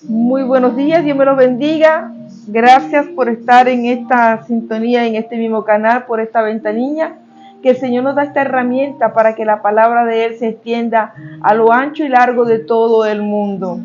Muy buenos días, Dios me los bendiga. Gracias por estar en esta sintonía, en este mismo canal, por esta ventanilla. Que el Señor nos da esta herramienta para que la palabra de Él se extienda a lo ancho y largo de todo el mundo.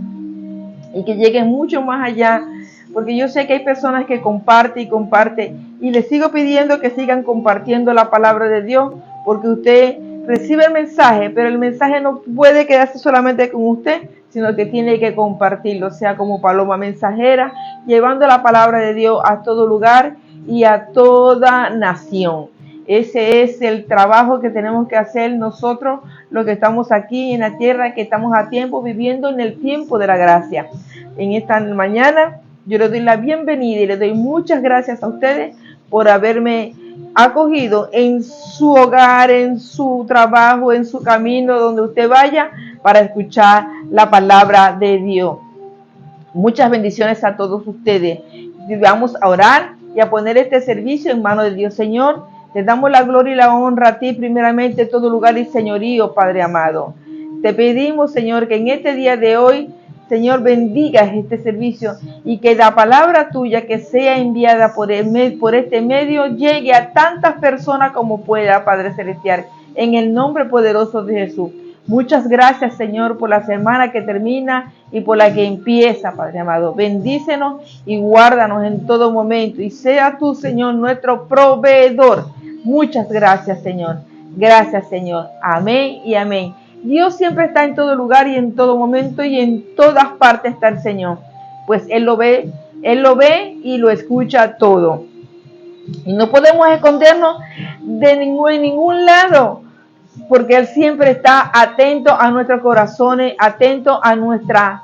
Y que llegue mucho más allá, porque yo sé que hay personas que comparten y comparten. Y les sigo pidiendo que sigan compartiendo la palabra de Dios, porque usted recibe el mensaje, pero el mensaje no puede quedarse solamente con usted, sino que tiene que compartirlo, sea como paloma mensajera, llevando la palabra de Dios a todo lugar y a toda nación. Ese es el trabajo que tenemos que hacer nosotros, los que estamos aquí en la tierra, que estamos a tiempo, viviendo en el tiempo de la gracia. En esta mañana yo les doy la bienvenida y les doy muchas gracias a ustedes por haberme acogido en su hogar, en su trabajo, en su camino, donde usted vaya, para escuchar la palabra de Dios. Muchas bendiciones a todos ustedes. Vamos a orar y a poner este servicio en manos de Dios. Señor, te damos la gloria y la honra a ti, primeramente, en todo lugar y señorío, Padre amado. Te pedimos, Señor, que en este día de hoy, Señor, bendigas este servicio y que la palabra tuya que sea enviada por este medio llegue a tantas personas como pueda, Padre Celestial, en el nombre poderoso de Jesús. Muchas gracias, Señor, por la semana que termina y por la que empieza, Padre amado. Bendícenos y guárdanos en todo momento. Y sea tú, Señor, nuestro proveedor. Muchas gracias, Señor. Gracias, Señor. Amén y amén. Dios siempre está en todo lugar y en todo momento y en todas partes está el Señor. Pues Él lo ve y lo escucha todo. Y no podemos escondernos de ningún lado, porque Él siempre está atento a nuestros corazones, atento a nuestra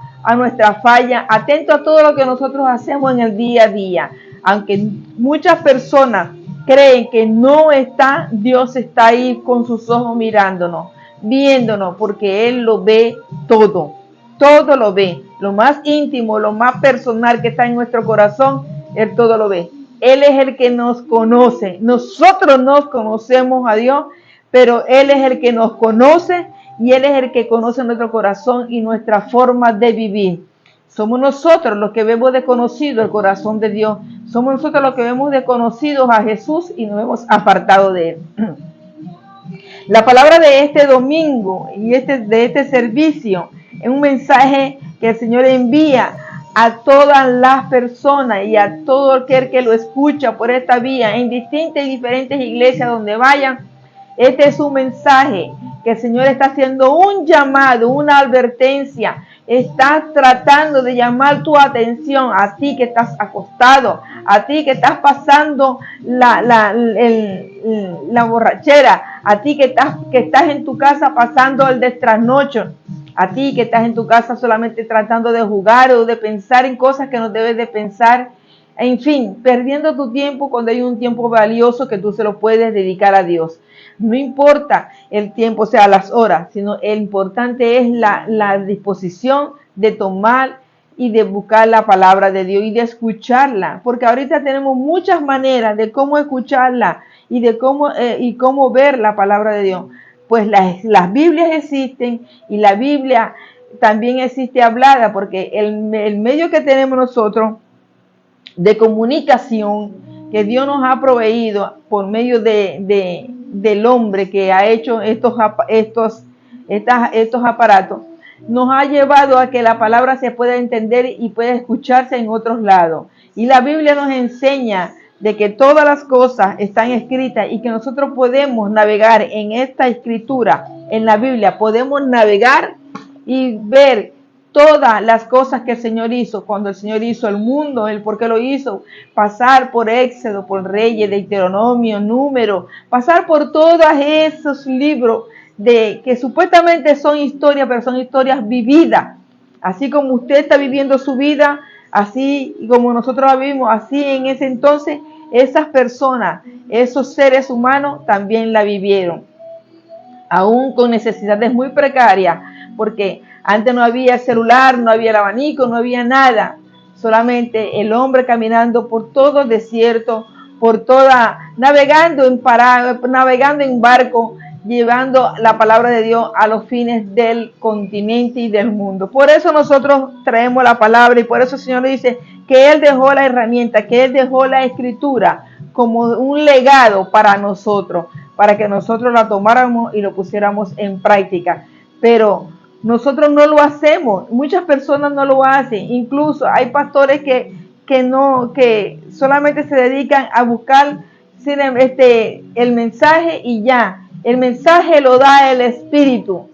falla, atento a todo lo que nosotros hacemos en el día a día. Aunque muchas personas creen que no está, Dios está ahí con sus ojos mirándonos, viéndonos, porque Él lo ve todo, todo lo ve, lo más íntimo, lo más personal que está en nuestro corazón, Él todo lo ve. Él es el que nos conoce, nosotros nos conocemos a Dios, pero Él es el que nos conoce y Él es el que conoce nuestro corazón y nuestra forma de vivir. Somos nosotros los que vemos desconocido el corazón de Dios. Somos nosotros los que vemos desconocidos a Jesús y nos hemos apartado de Él. La palabra de este domingo y de este servicio es un mensaje que el Señor envía a todas las personas y a todo aquel que lo escucha por esta vía en distintas y diferentes iglesias donde vayan. Este es un mensaje que el Señor está haciendo un llamado, una advertencia. Está tratando de llamar tu atención a ti que estás acostado, a ti que estás pasando la borrachera, a ti que estás en tu casa pasando el destrasnocho, a ti que estás en tu casa solamente tratando de jugar o de pensar en cosas que no debes de pensar. En fin, perdiendo tu tiempo cuando hay un tiempo valioso que tú se lo puedes dedicar a Dios. No importa el tiempo, o sea, las horas, sino el importante es la disposición de tomar y de buscar la palabra de Dios y de escucharla, porque ahorita tenemos muchas maneras de cómo escucharla y de cómo ver la palabra de Dios. Pues las Biblias existen y la Biblia también existe hablada, porque el medio que tenemos nosotros de comunicación que Dios nos ha proveído por medio del hombre que ha hecho estos aparatos, nos ha llevado a que la palabra se pueda entender y pueda escucharse en otros lados. Y la Biblia nos enseña de que todas las cosas están escritas y que nosotros podemos navegar en esta escritura, en la Biblia, podemos navegar y ver todas las cosas que el Señor hizo, cuando el Señor hizo el mundo, el por qué lo hizo, pasar por Éxodo, por Reyes, Deuteronomio, Número, pasar por todos esos libros que supuestamente son historias, pero son historias vividas. Así como usted está viviendo su vida, así como nosotros la vivimos, así en ese entonces, esas personas, esos seres humanos también la vivieron, aún con necesidades muy precarias, porque antes no había celular, no había el abanico, no había nada. Solamente el hombre caminando por todo el desierto, navegando en barco, llevando la palabra de Dios a los fines del continente y del mundo. Por eso nosotros traemos la palabra y por eso el Señor dice que Él dejó la herramienta, que Él dejó la escritura como un legado para nosotros, para que nosotros la tomáramos y lo pusiéramos en práctica. Pero nosotros no lo hacemos, muchas personas no lo hacen, incluso hay pastores que solamente se dedican a buscar el mensaje y ya. El mensaje lo da el Espíritu,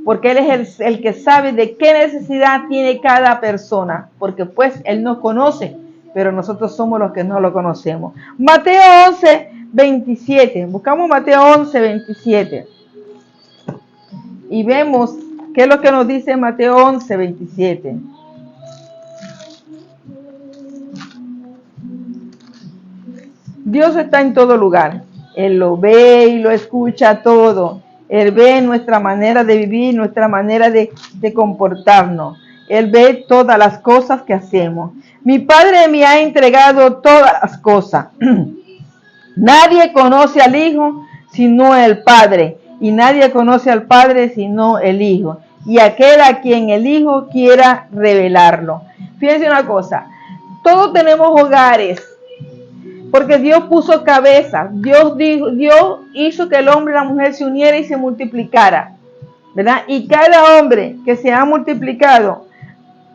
porque Él es el que sabe de qué necesidad tiene cada persona, porque pues Él nos conoce, pero nosotros somos los que no lo conocemos. Mateo 11, 27. Buscamos Mateo 11, 27. Y vemos qué es lo que nos dice Mateo 11, 27. Dios está en todo lugar. Él lo ve y lo escucha todo. Él ve nuestra manera de vivir, nuestra manera de comportarnos. Él ve todas las cosas que hacemos. Mi Padre me ha entregado todas las cosas. Nadie conoce al Hijo sino el Padre. Y nadie conoce al Padre sino el Hijo. Y aquel a quien el Hijo quiera revelarlo. Fíjense una cosa. Todos tenemos hogares. Porque Dios puso cabeza, Dios hizo que el hombre y la mujer se uniera y se multiplicara, ¿verdad? Y cada hombre que se ha multiplicado,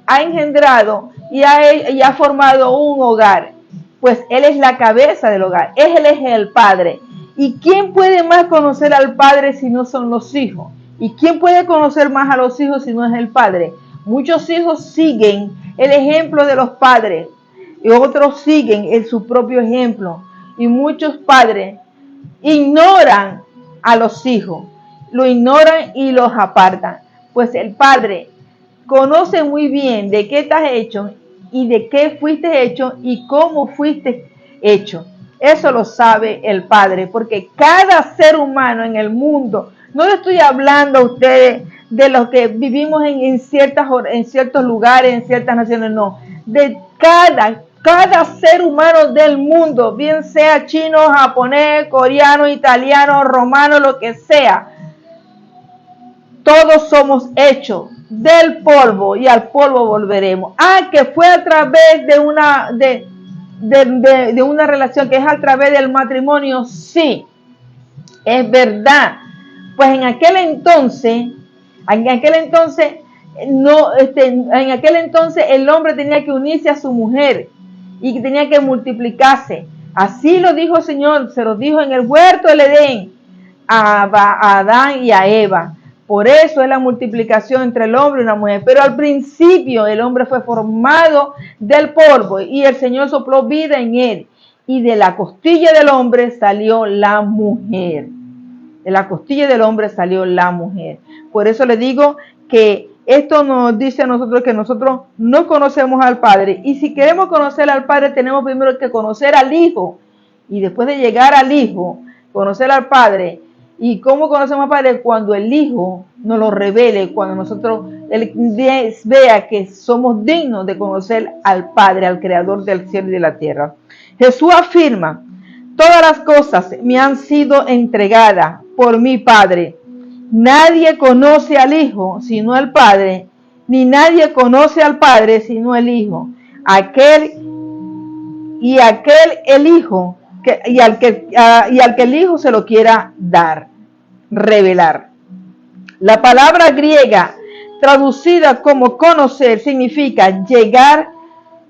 ha engendrado y ha formado un hogar, pues Él es la cabeza del hogar, Él es el Padre. ¿Y quién puede más conocer al Padre si no son los hijos? ¿Y quién puede conocer más a los hijos si no es el Padre? Muchos hijos siguen el ejemplo de los padres, y otros siguen en su propio ejemplo. Y muchos padres ignoran a los hijos. Lo ignoran y los apartan. Pues el Padre conoce muy bien de qué estás hecho y de qué fuiste hecho y cómo fuiste hecho. Eso lo sabe el Padre. Porque cada ser humano en el mundo, no le estoy hablando a ustedes de los que vivimos en ciertos lugares, en ciertas naciones, no. De cada ser humano del mundo, bien sea chino, japonés, coreano, italiano, romano, lo que sea, todos somos hechos del polvo y al polvo volveremos. Que fue a través de una relación, que es a través del matrimonio, sí, es verdad. Pues en aquel entonces el hombre tenía que unirse a su mujer y que tenía que multiplicarse. Así lo dijo el Señor, se lo dijo en el huerto del Edén a Adán y a Eva. Por eso es la multiplicación entre el hombre y una mujer. Pero al principio el hombre fue formado del polvo y el Señor sopló vida en él. Y de la costilla del hombre salió la mujer. De la costilla del hombre salió la mujer. Por eso le digo que esto nos dice a nosotros que nosotros no conocemos al Padre. Y si queremos conocer al Padre, tenemos primero que conocer al Hijo. Y después de llegar al Hijo, conocer al Padre. ¿Y cómo conocemos al Padre? Cuando el Hijo nos lo revele, cuando nosotros Él vea que somos dignos de conocer al Padre, al Creador del cielo y de la tierra. Jesús afirma: todas las cosas me han sido entregadas por mi Padre. Nadie conoce al Hijo sino el Padre, ni nadie conoce al Padre sino el Hijo. Aquel el Hijo y al que el Hijo se lo quiera dar, revelar. La palabra griega traducida como conocer significa llegar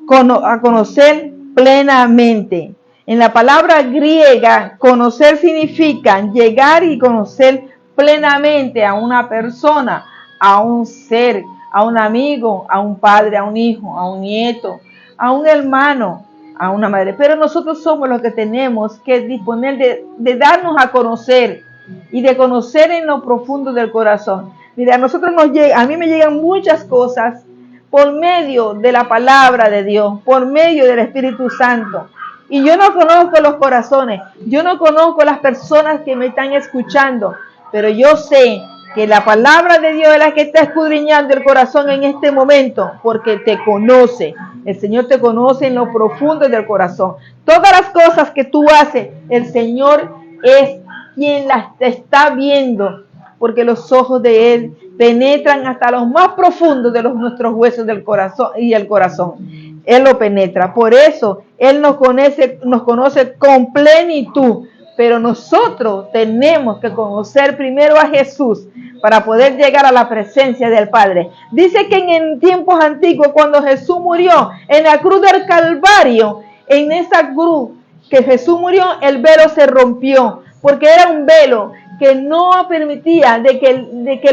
a conocer plenamente. En la palabra griega, conocer significa llegar y conocer plenamente a una persona, a un ser, a un amigo, a un padre, a un hijo, a un nieto, a un hermano, a una madre. Pero nosotros somos los que tenemos que disponer de darnos a conocer y de conocer en lo profundo del corazón. Mira, a mí me llegan muchas cosas por medio de la palabra de Dios, por medio del Espíritu Santo. Y yo no conozco los corazones, yo no conozco las personas que me están escuchando, pero yo sé que la palabra de Dios es la que está escudriñando el corazón en este momento, porque te conoce. El Señor te conoce en lo profundo del corazón. Todas las cosas que tú haces, el Señor es quien las está viendo, porque los ojos de Él penetran hasta los más profundos de nuestros huesos del corazón y el corazón. Él lo penetra. Por eso Él nos conoce con plenitud. Pero nosotros tenemos que conocer primero a Jesús para poder llegar a la presencia del Padre. Dice que en tiempos antiguos, cuando Jesús murió en la cruz del Calvario, en esa cruz que Jesús murió, el velo se rompió, porque era un velo que no permitía de que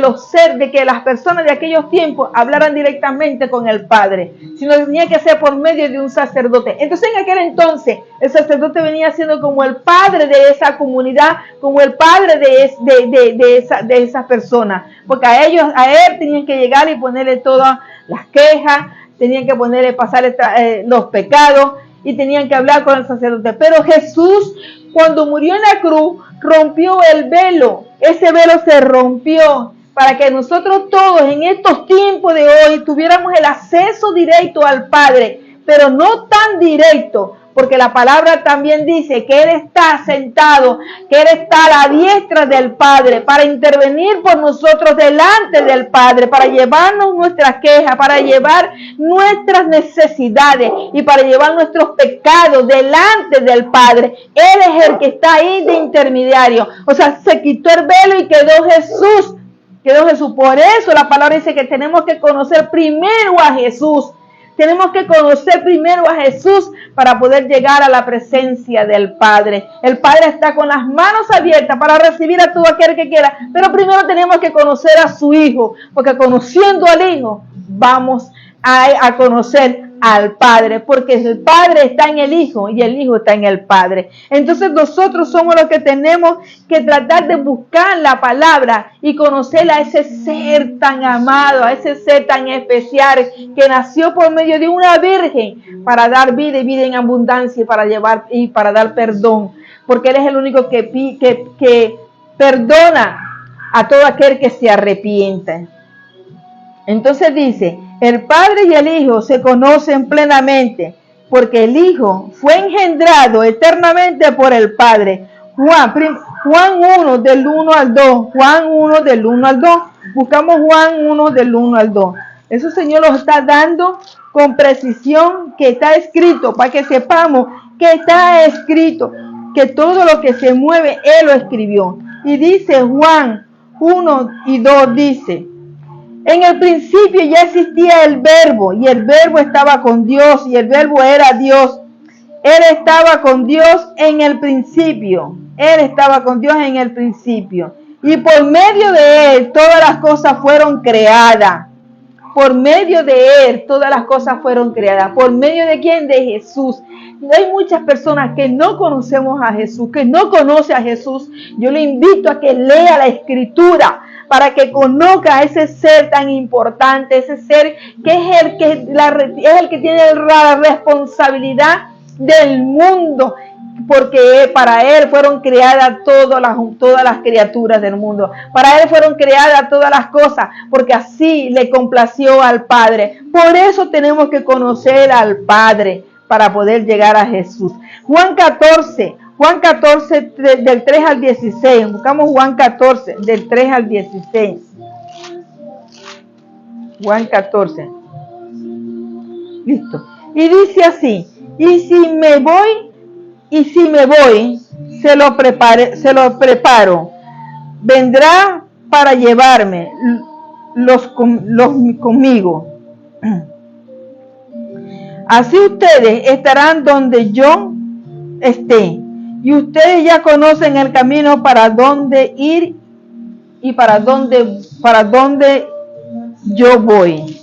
las personas de aquellos tiempos hablaran directamente con el Padre, sino que tenía que ser por medio de un sacerdote. Entonces, en aquel entonces, el sacerdote venía siendo como el padre de esa comunidad, como el padre de esas personas, porque a él tenían que llegar y ponerle todas las quejas, tenían que pasarle los pecados y tenían que hablar con el sacerdote. Pero Jesús, cuando murió en la cruz, rompió el velo. Ese velo se rompió para que nosotros todos en estos tiempos de hoy tuviéramos el acceso directo al Padre, pero no tan directo, porque la palabra también dice que Él está sentado, que Él está a la diestra del Padre para intervenir por nosotros delante del Padre, para llevarnos nuestras quejas, para llevar nuestras necesidades y para llevar nuestros pecados delante del Padre. Él es el que está ahí de intermediario. O sea, se quitó el velo y quedó Jesús. Por eso la palabra dice que tenemos que conocer primero a Jesús. Tenemos que conocer primero a Jesús para poder llegar a la presencia del Padre. El Padre está con las manos abiertas para recibir a todo aquel que quiera. Pero primero tenemos que conocer a su Hijo, porque conociendo al Hijo vamos a conocer al Padre, porque el Padre está en el Hijo y el Hijo está en el Padre. Entonces nosotros somos los que tenemos que tratar de buscar la palabra y conocer a ese ser tan amado, a ese ser tan especial que nació por medio de una virgen para dar vida y vida en abundancia y para dar perdón, porque Él es el único que perdona a todo aquel que se arrepiente. Entonces dice, el Padre y el Hijo se conocen plenamente, porque el Hijo fue engendrado eternamente por el Padre. Juan 1 del 1 al 2. Juan 1 del 1 al 2. Buscamos Juan 1 del 1 al 2. Eso el Señor nos está dando con precisión que está escrito, para que sepamos que está escrito, que todo lo que se mueve Él lo escribió. Y dice Juan 1 y 2, dice: en el principio ya existía el Verbo, y el Verbo estaba con Dios, y el Verbo era Dios. Él estaba con Dios en el principio. Él estaba con Dios en el principio. Y por medio de Él todas las cosas fueron creadas. Por medio de Él todas las cosas fueron creadas. ¿Por medio de quién? De Jesús. Hay muchas personas que no conocemos a Jesús, que no conocen a Jesús. Yo le invito a que lea la Escritura, para que conozca a ese ser tan importante, ese ser que es el que tiene la responsabilidad del mundo, porque para Él fueron creadas todas las criaturas del mundo. Para Él fueron creadas todas las cosas, porque así le complació al Padre. Por eso tenemos que conocer al Padre para poder llegar a Jesús. Juan 14, del 3 al 16. Buscamos Juan 14, del 3 al 16. Juan 14. Listo. Y dice así: y si me voy, se lo preparo. Vendrá para llevarme los conmigo. Así ustedes estarán donde yo esté. Y ustedes ya conocen el camino para dónde ir y para dónde yo voy.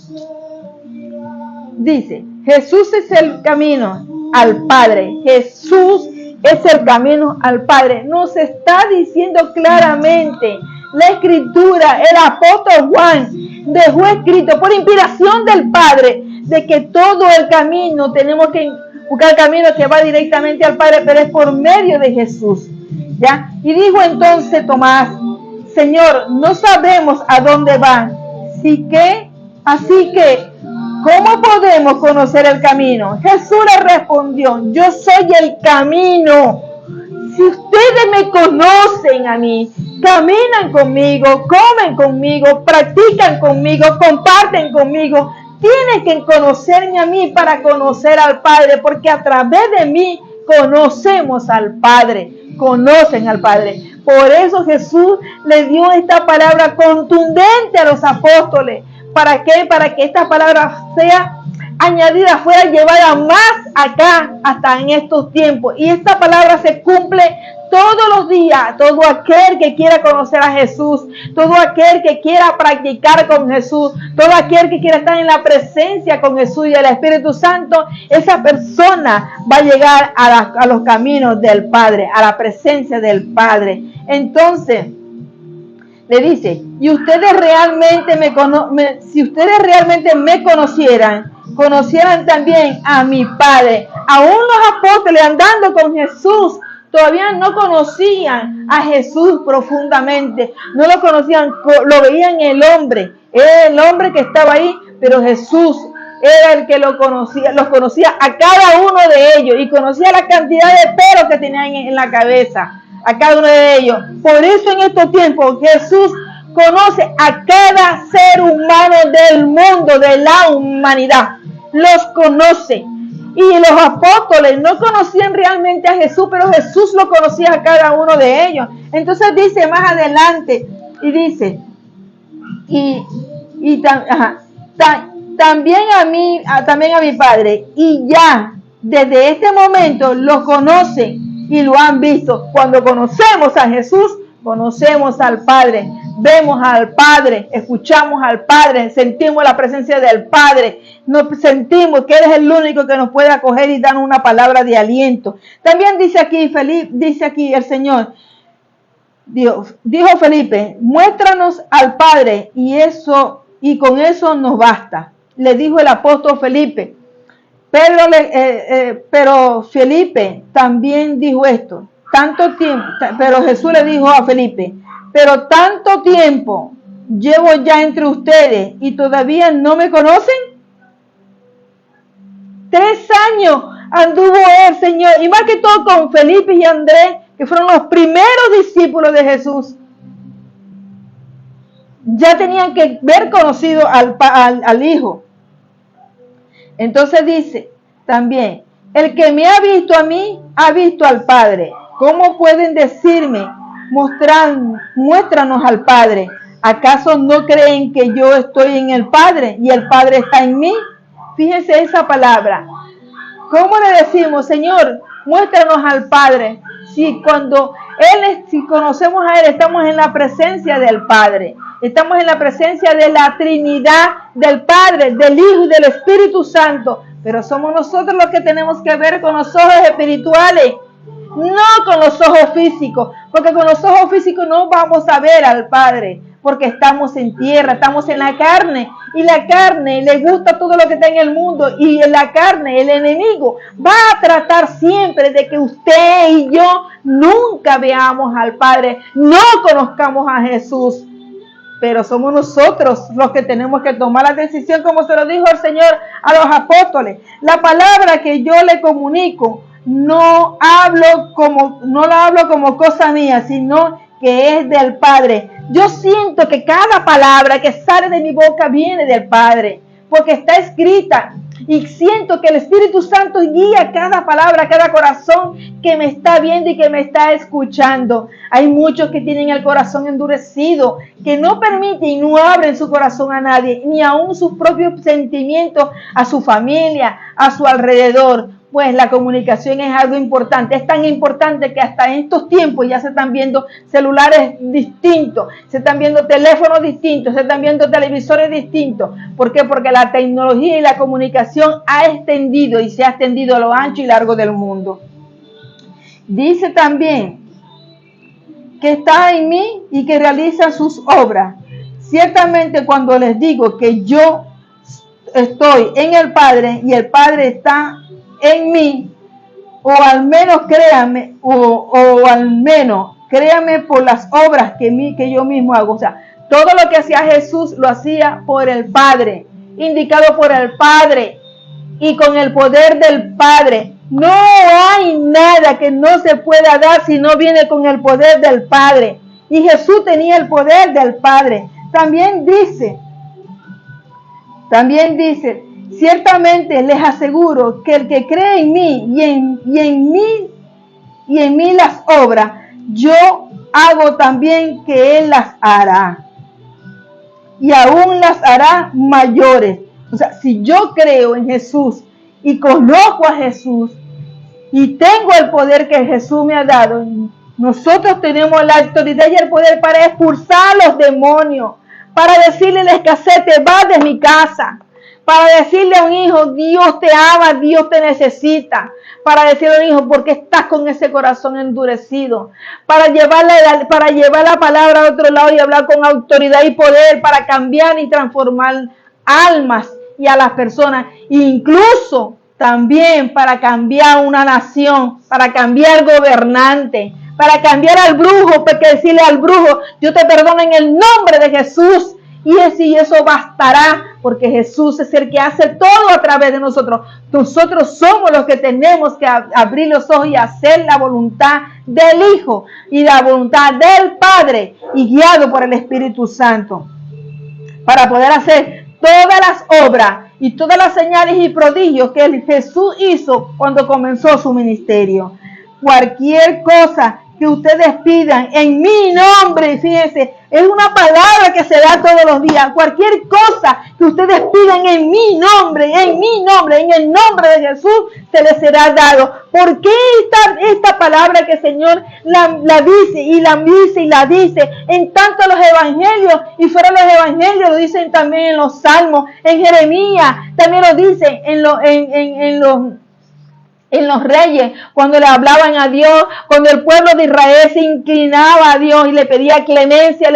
Dice, Jesús es el camino al Padre. Jesús es el camino al Padre. Nos está diciendo claramente la Escritura. El apóstol Juan dejó escrito por inspiración del Padre de que todo el camino tenemos que buscar el camino que va directamente al Padre, pero es por medio de Jesús. ¿Ya? Y dijo entonces Tomás: Señor, no sabemos a dónde va. Así que, ¿cómo podemos conocer el camino? Jesús le respondió: yo soy el camino. si ustedes me conocen a mí, caminan conmigo, comen conmigo, practican conmigo, comparten conmigo, tienen que conocerme a mí para conocer al Padre, porque a través de mí conocemos al Padre, conocen al Padre. Por eso Jesús le dio esta palabra contundente a los apóstoles. ¿Para qué? Para que esta palabra sea añadida, fuera llevada más acá, hasta en estos tiempos. Y esta palabra se cumple todos los días. Todo aquel que quiera conocer a Jesús, todo aquel que quiera practicar con Jesús, todo aquel que quiera estar en la presencia con Jesús y el Espíritu Santo, esa persona va a llegar a los caminos del Padre, a la presencia del Padre. Entonces, le dice, y ustedes realmente si ustedes realmente me conocieran también a mi Padre. Aún los apóstoles andando con Jesús todavía no conocían a Jesús profundamente, no lo conocían, lo veían el hombre, era el hombre que estaba ahí, pero Jesús era el que los conocía a cada uno de ellos y conocía la cantidad de pelos que tenían en la cabeza, a cada uno de ellos. Por eso en estos tiempos Jesús conoce a cada ser humano del mundo, de la humanidad, los conoce. Y los apóstoles no conocían realmente a Jesús, pero Jesús lo conocía a cada uno de ellos. Entonces dice más adelante, y dice, también a mi Padre, y ya desde este momento lo conocen y lo han visto. Cuando conocemos a Jesús, conocemos al Padre, vemos al Padre, escuchamos al Padre, sentimos la presencia del Padre, nos sentimos que Él es el único que nos puede acoger y dar una palabra de aliento. También dice aquí el Señor, dijo Felipe, muéstranos al Padre y con eso nos basta. Le dijo el apóstol Felipe. Pero Felipe también dijo esto, pero Jesús le dijo a Felipe, pero tanto tiempo llevo ya entre ustedes y todavía no me conocen. 3 años anduvo el Señor, y más que todo con Felipe y Andrés, que fueron los primeros discípulos de Jesús. Ya tenían que haber conocido al Hijo. Entonces dice también, el que me ha visto a mí, ha visto al Padre. ¿Cómo pueden decirme, muéstranos al Padre? ¿Acaso no creen que yo estoy en el Padre y el Padre está en mí? Fíjense esa palabra. ¿Cómo le decimos, Señor, muéstranos al Padre? Si conocemos a Él, estamos en la presencia del Padre. Estamos en la presencia de la Trinidad, del Padre, del Hijo y del Espíritu Santo. Pero somos nosotros los que tenemos que ver con los ojos espirituales, no con los ojos físicos. Porque con los ojos físicos no vamos a ver al Padre, porque estamos en tierra, estamos en la carne. Y la carne le gusta todo lo que está en el mundo. Y en la carne, el enemigo va a tratar siempre de que usted y yo nunca veamos al Padre, no conozcamos a Jesús. Pero somos nosotros los que tenemos que tomar la decisión, como se lo dijo el Señor a los apóstoles. La palabra que yo le comunico no la hablo como cosa mía, sino que es del Padre. Yo siento que cada palabra que sale de mi boca viene del Padre, porque está escrita. Y siento que el Espíritu Santo guía cada palabra, cada corazón que me está viendo y que me está escuchando. Hay muchos que tienen el corazón endurecido, que no permiten y no abren su corazón a nadie, ni aún sus propios sentimientos a su familia, a su alrededor. Pues la comunicación es algo importante, es tan importante que hasta en estos tiempos ya se están viendo celulares distintos, se están viendo teléfonos distintos, se están viendo televisores distintos. ¿Por qué? Porque la tecnología y la comunicación ha extendido y se ha extendido a lo ancho y largo del mundo. Dice también que está en mí y que realiza sus obras. Ciertamente cuando les digo que yo estoy en el Padre y el Padre está en mí, o al menos créanme, créanme por las obras que yo mismo hago. O sea, todo lo que hacía Jesús lo hacía por el Padre, indicado por el Padre y con el poder del Padre. No hay nada que no se pueda dar si no viene con el poder del Padre. Y Jesús tenía el poder del Padre. También dice, ciertamente les aseguro que el que cree en mí y en mí las obras, yo hago también que él las hará. Y aún las hará mayores. O sea, si yo creo en Jesús y conozco a Jesús y tengo el poder que Jesús me ha dado, nosotros tenemos la autoridad y el poder para expulsar a los demonios, para decirle a la escasez, te vas de mi casa, para decirle a un hijo, Dios te ama, Dios te necesita, para decirle a un hijo, ¿por qué estás con ese corazón endurecido? Para llevar la palabra a otro lado y hablar con autoridad y poder para cambiar y transformar almas y a las personas, incluso también para cambiar una nación, para cambiar gobernante, para cambiar al brujo, porque decirle al brujo, yo te perdono en el nombre de Jesús, y eso bastará, porque Jesús es el que hace todo a través de nosotros. Nosotros somos los que tenemos que abrir los ojos y hacer la voluntad del Hijo y la voluntad del Padre, y guiado por el Espíritu Santo, para poder hacer todas las obras y todas las señales y prodigios que Jesús hizo cuando comenzó su ministerio. Cualquier cosa que ustedes pidan en mi nombre, fíjense, es una palabra que se da todos los días. Cualquier cosa que ustedes pidan en mi nombre, en el nombre de Jesús, se les será dado. ¿Por qué esta palabra que el Señor la dice y la dice y la dice en tanto los evangelios, y fuera los evangelios, lo dicen también en los salmos, en Jeremías, también lo dicen en los reyes, cuando le hablaban a Dios, cuando el pueblo de Israel se inclinaba a Dios y le pedía clemencia,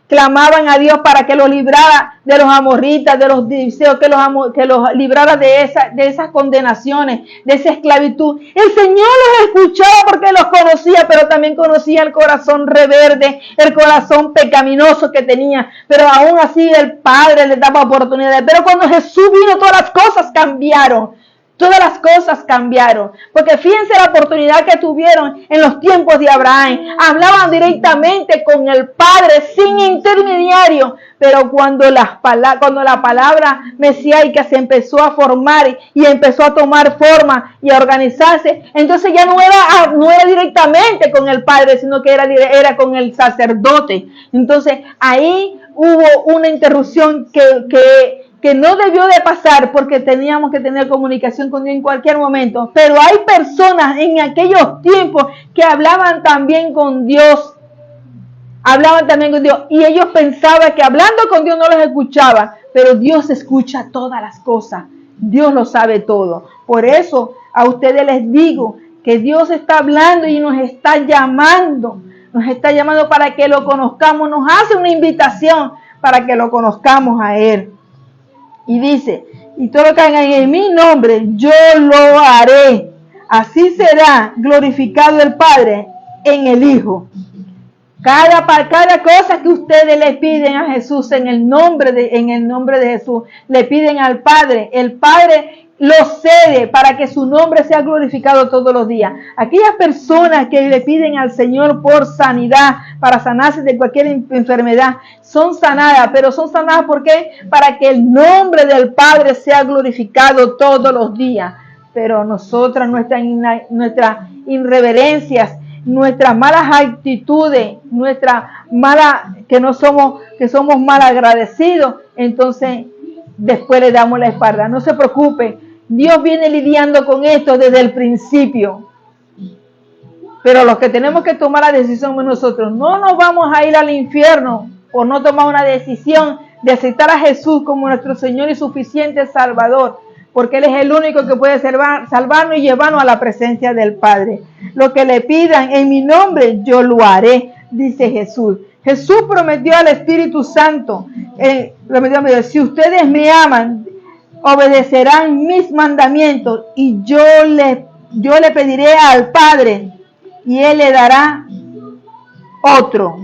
clamaban a Dios para que los librara de los amorritas, de los deseos, que los librara de esas condenaciones, de esa esclavitud. El Señor los escuchaba porque los conocía, pero también conocía el corazón rebelde, el corazón pecaminoso que tenía, pero aún así el Padre les daba oportunidades. Pero cuando Jesús vino, todas las cosas cambiaron. Todas las cosas cambiaron, porque fíjense la oportunidad que tuvieron en los tiempos de Abraham. Hablaban directamente con el Padre sin intermediario, pero cuando la palabra mesiánica se empezó a formar y empezó a tomar forma y a organizarse, entonces ya no era directamente con el Padre, sino que era con el sacerdote. Entonces ahí hubo una interrupción que no debió de pasar, porque teníamos que tener comunicación con Dios en cualquier momento. Pero hay personas en aquellos tiempos que hablaban también con Dios. Y ellos pensaban que hablando con Dios no los escuchaba, pero Dios escucha todas las cosas. Dios lo sabe todo. Por eso a ustedes les digo que Dios está hablando y nos está llamando. Nos está llamando para que lo conozcamos. Nos hace una invitación para que lo conozcamos a Él. Y dice, y todo lo que hagan en mi nombre, yo lo haré. Así será glorificado el Padre en el Hijo. Cada cosa que ustedes le piden a Jesús en el nombre de Jesús, le piden al Padre. El Padre lo cede para que su nombre sea glorificado todos los días. Aquellas personas que le piden al Señor por sanidad, para sanarse de cualquier enfermedad, son sanadas, pero son sanadas ¿por qué? Para que el nombre del Padre sea glorificado todos los días. Pero nosotras, nuestras irreverencias, nuestras malas actitudes, que somos mal agradecidos, entonces después le damos la espalda. No se preocupen, Dios viene lidiando con esto desde el principio. Pero los que tenemos que tomar la decisión somos nosotros. No nos vamos a ir al infierno por no tomar una decisión de aceptar a Jesús como nuestro Señor y suficiente Salvador, porque Él es el único que puede salvarnos y llevarnos a la presencia del Padre. Lo que le pidan en mi nombre, yo lo haré, dice Jesús. Jesús prometió al Espíritu Santo, si ustedes me aman, obedecerán mis mandamientos, y yo le pediré al Padre, y Él le dará otro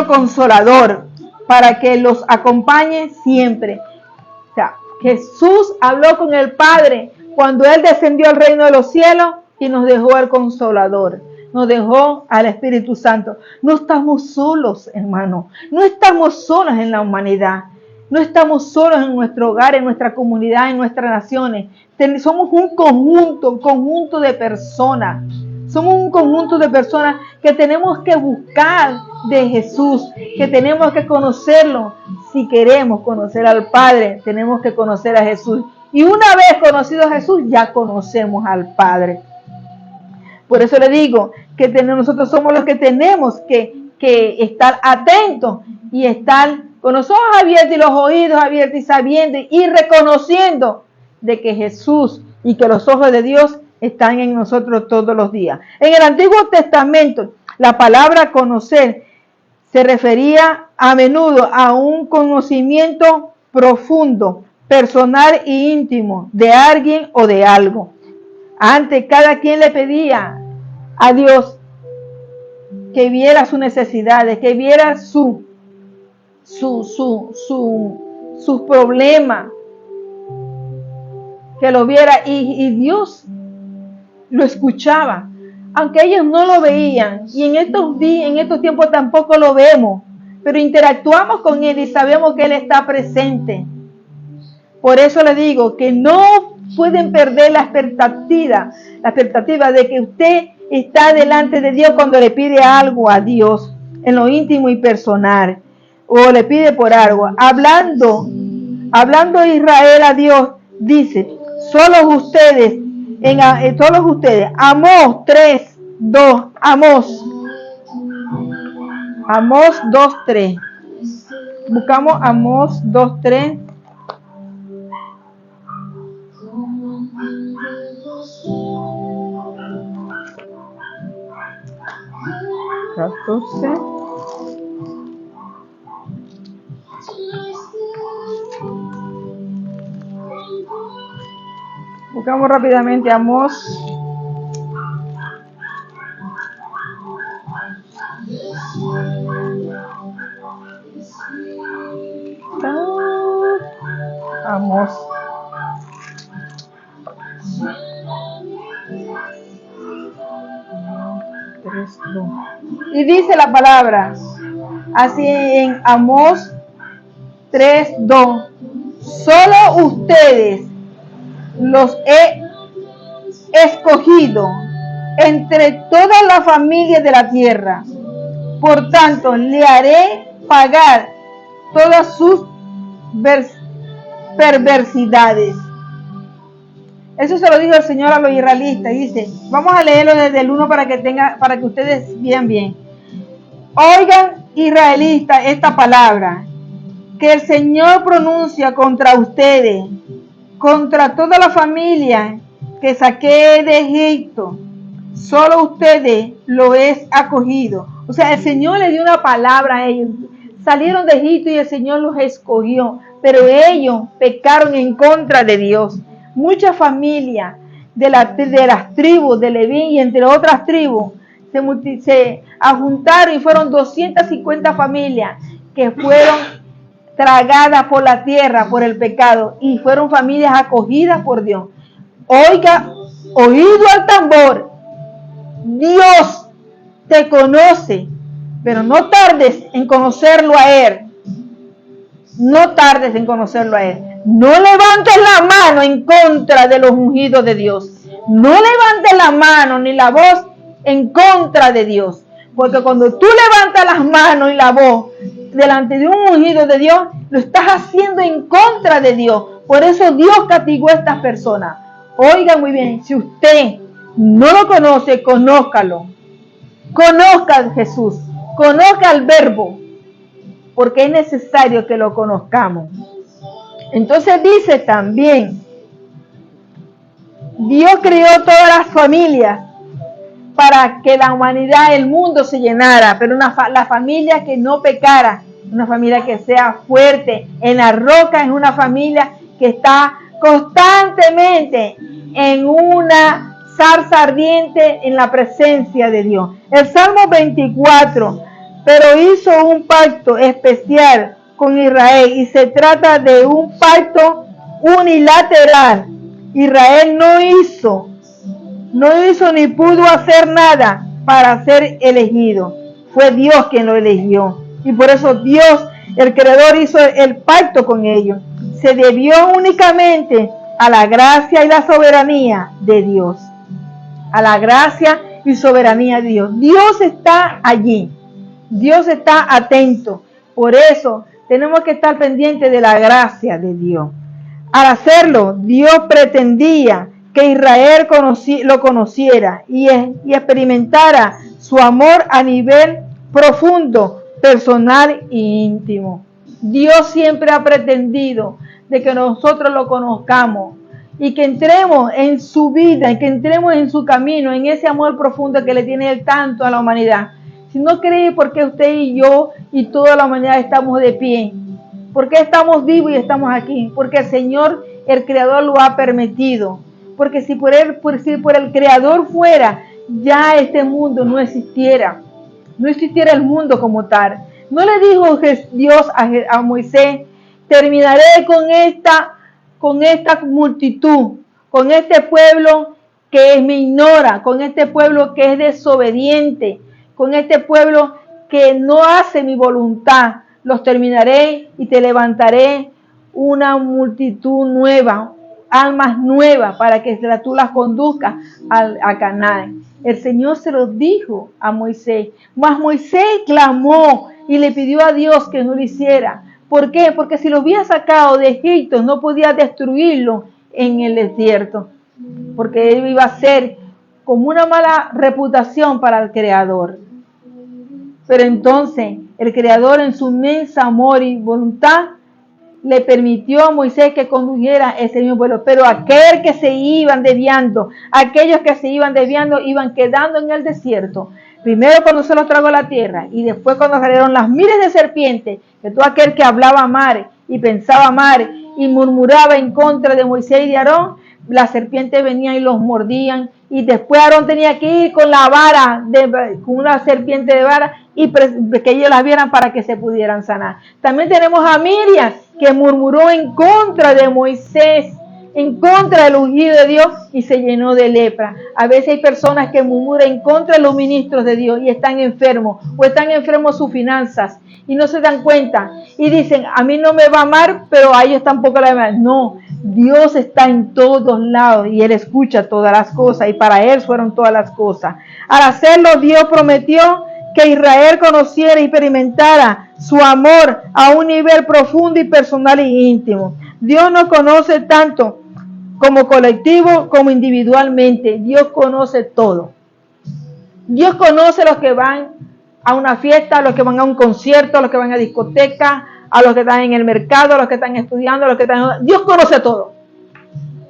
consolador, para que los acompañe siempre. O sea, Jesús habló con el Padre cuando Él descendió al reino de los cielos y nos dejó al Consolador, nos dejó al Espíritu Santo. No estamos solos, hermano. No estamos solos en la humanidad. No estamos solos en nuestro hogar, en nuestra comunidad, en nuestras naciones. Somos un conjunto de personas. Somos un conjunto de personas que tenemos que buscar de Jesús, que tenemos que conocerlo. Si queremos conocer al Padre, tenemos que conocer a Jesús. Y una vez conocido a Jesús, ya conocemos al Padre. Por eso le digo que nosotros somos los que tenemos que estar atentos y estar con los ojos abiertos y los oídos abiertos y sabiendo y reconociendo de que Jesús y que los ojos de Dios están en nosotros todos los días. En el Antiguo Testamento, la palabra conocer se refería a menudo a un conocimiento profundo, personal e íntimo de alguien o de algo. Antes cada quien le pedía a Dios que viera sus necesidades, que viera sus problemas, que lo viera y Dios lo escuchaba, aunque ellos no lo veían, y en estos tiempos tampoco lo vemos, pero interactuamos con Él y sabemos que Él está presente. Por eso le digo que no pueden perder la expectativa de que usted está delante de Dios cuando le pide algo a Dios en lo íntimo y personal, o le pide por algo. Hablando Israel a Dios, dice, todos ustedes, Amós 3:2, Amós 2:3. Buscamos Amós 2:3. Buscamos rápidamente Amós. Amós. Y dice la palabra así en Amós 3:2: solo ustedes los he escogido entre todas las familias de la tierra. Por tanto, le haré pagar todas sus perversidades. Eso se lo dijo el Señor a los israelitas. Dice, vamos a leerlo desde el 1 para que ustedes vean bien. Oigan, israelitas, esta palabra que el Señor pronuncia contra ustedes, contra toda la familia que saqué de Egipto. Solo ustedes lo es acogido. O sea, el Señor le dio una palabra a ellos. Salieron de Egipto y el Señor los escogió, pero ellos pecaron en contra de Dios. Muchas familias de las tribus de Leví y entre otras tribus se ajuntaron y fueron 250 familias que fueron tragadas por la tierra, por el pecado, y fueron familias acogidas por Dios. Oiga, oído al tambor, Dios te conoce, pero no tardes en conocerlo a Él. No tardes en conocerlo a Él. No levantes la mano en contra de los ungidos de Dios. No levantes la mano ni la voz en contra de Dios. Porque cuando tú levantas las manos y la voz delante de un ungido de Dios, lo estás haciendo en contra de Dios. Por eso Dios castigó a estas personas. Oigan muy bien, si usted no lo conoce, conózcalo. Conozca a Jesús, conozca al Verbo, porque es necesario que lo conozcamos. Entonces dice también, Dios creó todas las familias para que la humanidad, el mundo se llenara, pero la familia que no pecara, una familia que sea fuerte en la roca, es una familia que está constantemente en una zarza ardiente en la presencia de Dios. El Salmo 24, pero hizo un pacto especial con Israel y se trata de un pacto unilateral Israel no hizo ni pudo hacer nada para ser elegido. Fue Dios quien lo eligió. Y por eso Dios, el Creador, hizo el pacto con ellos. Se debió únicamente a la gracia y la soberanía de Dios. A la gracia y soberanía de Dios. Dios está allí. Dios está atento. Por eso tenemos que estar pendientes de la gracia de Dios. Al hacerlo, Dios pretendía que Israel lo conociera y experimentara su amor a nivel profundo, personal e íntimo. Dios siempre ha pretendido de que nosotros lo conozcamos y que entremos en su vida, y que entremos en su camino, en ese amor profundo que le tiene Él tanto a la humanidad. Si no cree por qué usted y yo y toda la humanidad estamos de pie, por qué estamos vivos y estamos aquí, porque el Señor, el Creador, lo ha permitido. Porque si por el Creador fuera, ya este mundo no existiera. No existiera el mundo como tal. No le dijo Dios a Moisés: terminaré con esta multitud, con este pueblo que me ignora, con este pueblo que es desobediente, con este pueblo que no hace mi voluntad. Los terminaré y te levantaré una multitud nueva, almas nuevas, para que tú las conduzcas a Canaán. El Señor se lo dijo a Moisés, mas Moisés clamó y le pidió a Dios que no lo hiciera. ¿Por qué? Porque si lo hubiera sacado de Egipto, no podía destruirlo en el desierto, porque él iba a ser como una mala reputación para el Creador. Pero entonces el Creador, en su inmensa amor y voluntad, le permitió a Moisés que condujera ese mismo pueblo. Pero aquellos que se iban desviando, iban quedando en el desierto. Primero cuando se los tragó la tierra, y después cuando salieron las miles de serpientes, que todo aquel que hablaba mal y pensaba mal y murmuraba en contra de Moisés y de Aarón, las serpientes venían y los mordían, y después Aarón tenía que ir con la vara, con una serpiente de vara, y que ellos las vieran para que se pudieran sanar. También tenemos a Miriam, que murmuró en contra de Moisés, en contra del ungido de Dios, y se llenó de lepra. A veces hay personas que murmuran en contra de los ministros de Dios y están enfermos, o están enfermos sus finanzas, y no se dan cuenta, y dicen: a mí no me va mal, pero a ellos tampoco les va mal. No, Dios está en todos lados y Él escucha todas las cosas, y para Él fueron todas las cosas. Al hacerlo, Dios prometió que Israel conociera y experimentara su amor a un nivel profundo y personal y íntimo. Dios nos conoce tanto como colectivo como individualmente. Dios conoce todo. Dios conoce a los que van a una fiesta, a los que van a un concierto, a los que van a discoteca, a los que están en el mercado, a los que están estudiando, a los que están... Dios conoce todo.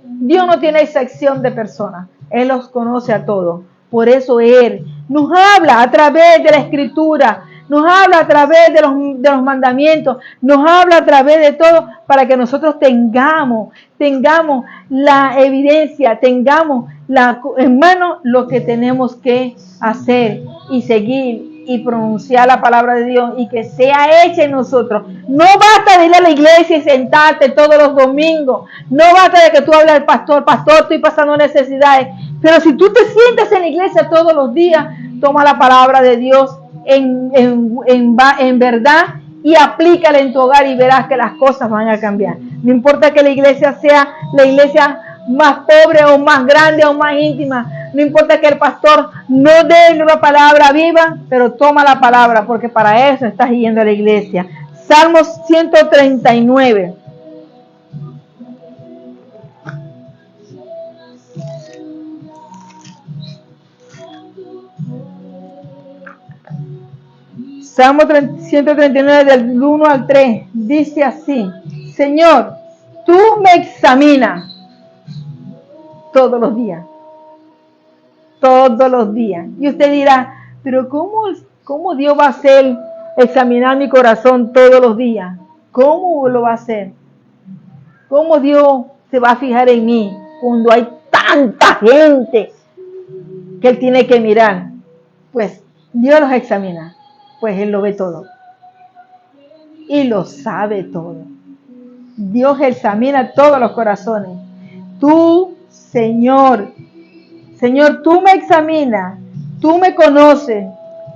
Dios no tiene excepción de personas. Él los conoce a todos. Por eso Él nos habla a través de la Escritura, nos habla a través de los mandamientos, nos habla a través de todo, para que nosotros tengamos la evidencia, tengamos en mano lo que tenemos que hacer y seguir y pronunciar la palabra de Dios, y que sea hecha en nosotros. No basta de ir a la iglesia y sentarte todos los domingos. No basta de que tú hables al pastor: pastor, estoy pasando necesidades. Pero si tú te sientas en la iglesia todos los días, toma la palabra de Dios en verdad y aplícala en tu hogar, y verás que las cosas van a cambiar. No importa que la iglesia sea la iglesia más pobre o más grande o más íntima. No importa que el pastor no dé una palabra viva, pero toma la palabra, porque para eso estás yendo a la iglesia. Salmos 139. Salmo 139 del 1 al 3 dice así: Señor, tú me examinas todos los días. Todos los días. Y usted dirá: pero ¿cómo Dios va a hacer examinar mi corazón todos los días? ¿Cómo lo va a hacer? ¿Cómo Dios se va a fijar en mí cuando hay tanta gente que Él tiene que mirar? Pues Dios los examina, pues Él lo ve todo y lo sabe todo. Dios examina todos los corazones. tú, Señor. Señor, tú me examinas, tú me conoces,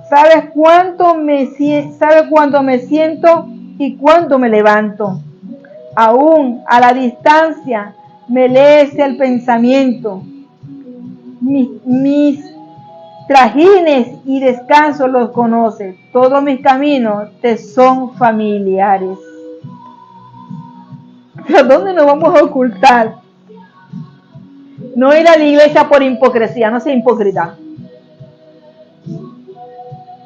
sabes cuánto me siento y cuánto me levanto. Aún a la distancia me lees el pensamiento. Mis trajines y descansos los conoces. Todos mis caminos te son familiares. ¿Pero dónde nos vamos a ocultar? No ir a la iglesia por hipocresía, no sea hipócrita.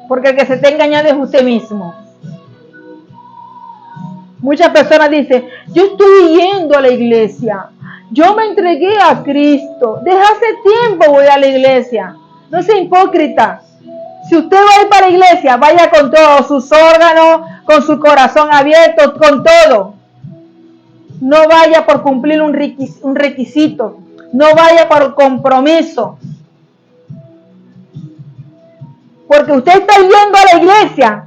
Porque el que se está engañando es usted mismo. Muchas personas dicen, yo estoy yendo a la iglesia, yo me entregué a Cristo, desde hace tiempo voy a la iglesia. No sea hipócrita. Si usted va a ir para la iglesia, vaya con todos sus órganos, con su corazón abierto, con todo. No vaya por cumplir un requisito. No vaya por compromiso. Porque usted está yendo a la iglesia,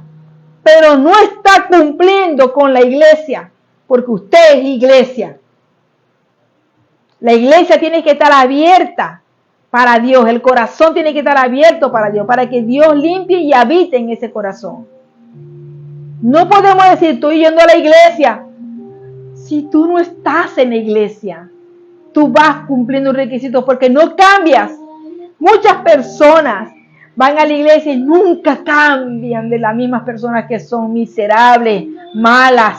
pero no está cumpliendo con la iglesia. Porque usted es iglesia. La iglesia tiene que estar abierta para Dios. El corazón tiene que estar abierto para Dios. Para que Dios limpie y habite en ese corazón. No podemos decir, estoy yendo a la iglesia. Si tú no estás en la iglesia, tú vas cumpliendo un requisito porque no cambias. Muchas personas van a la iglesia y nunca cambian de las mismas personas que son miserables, malas,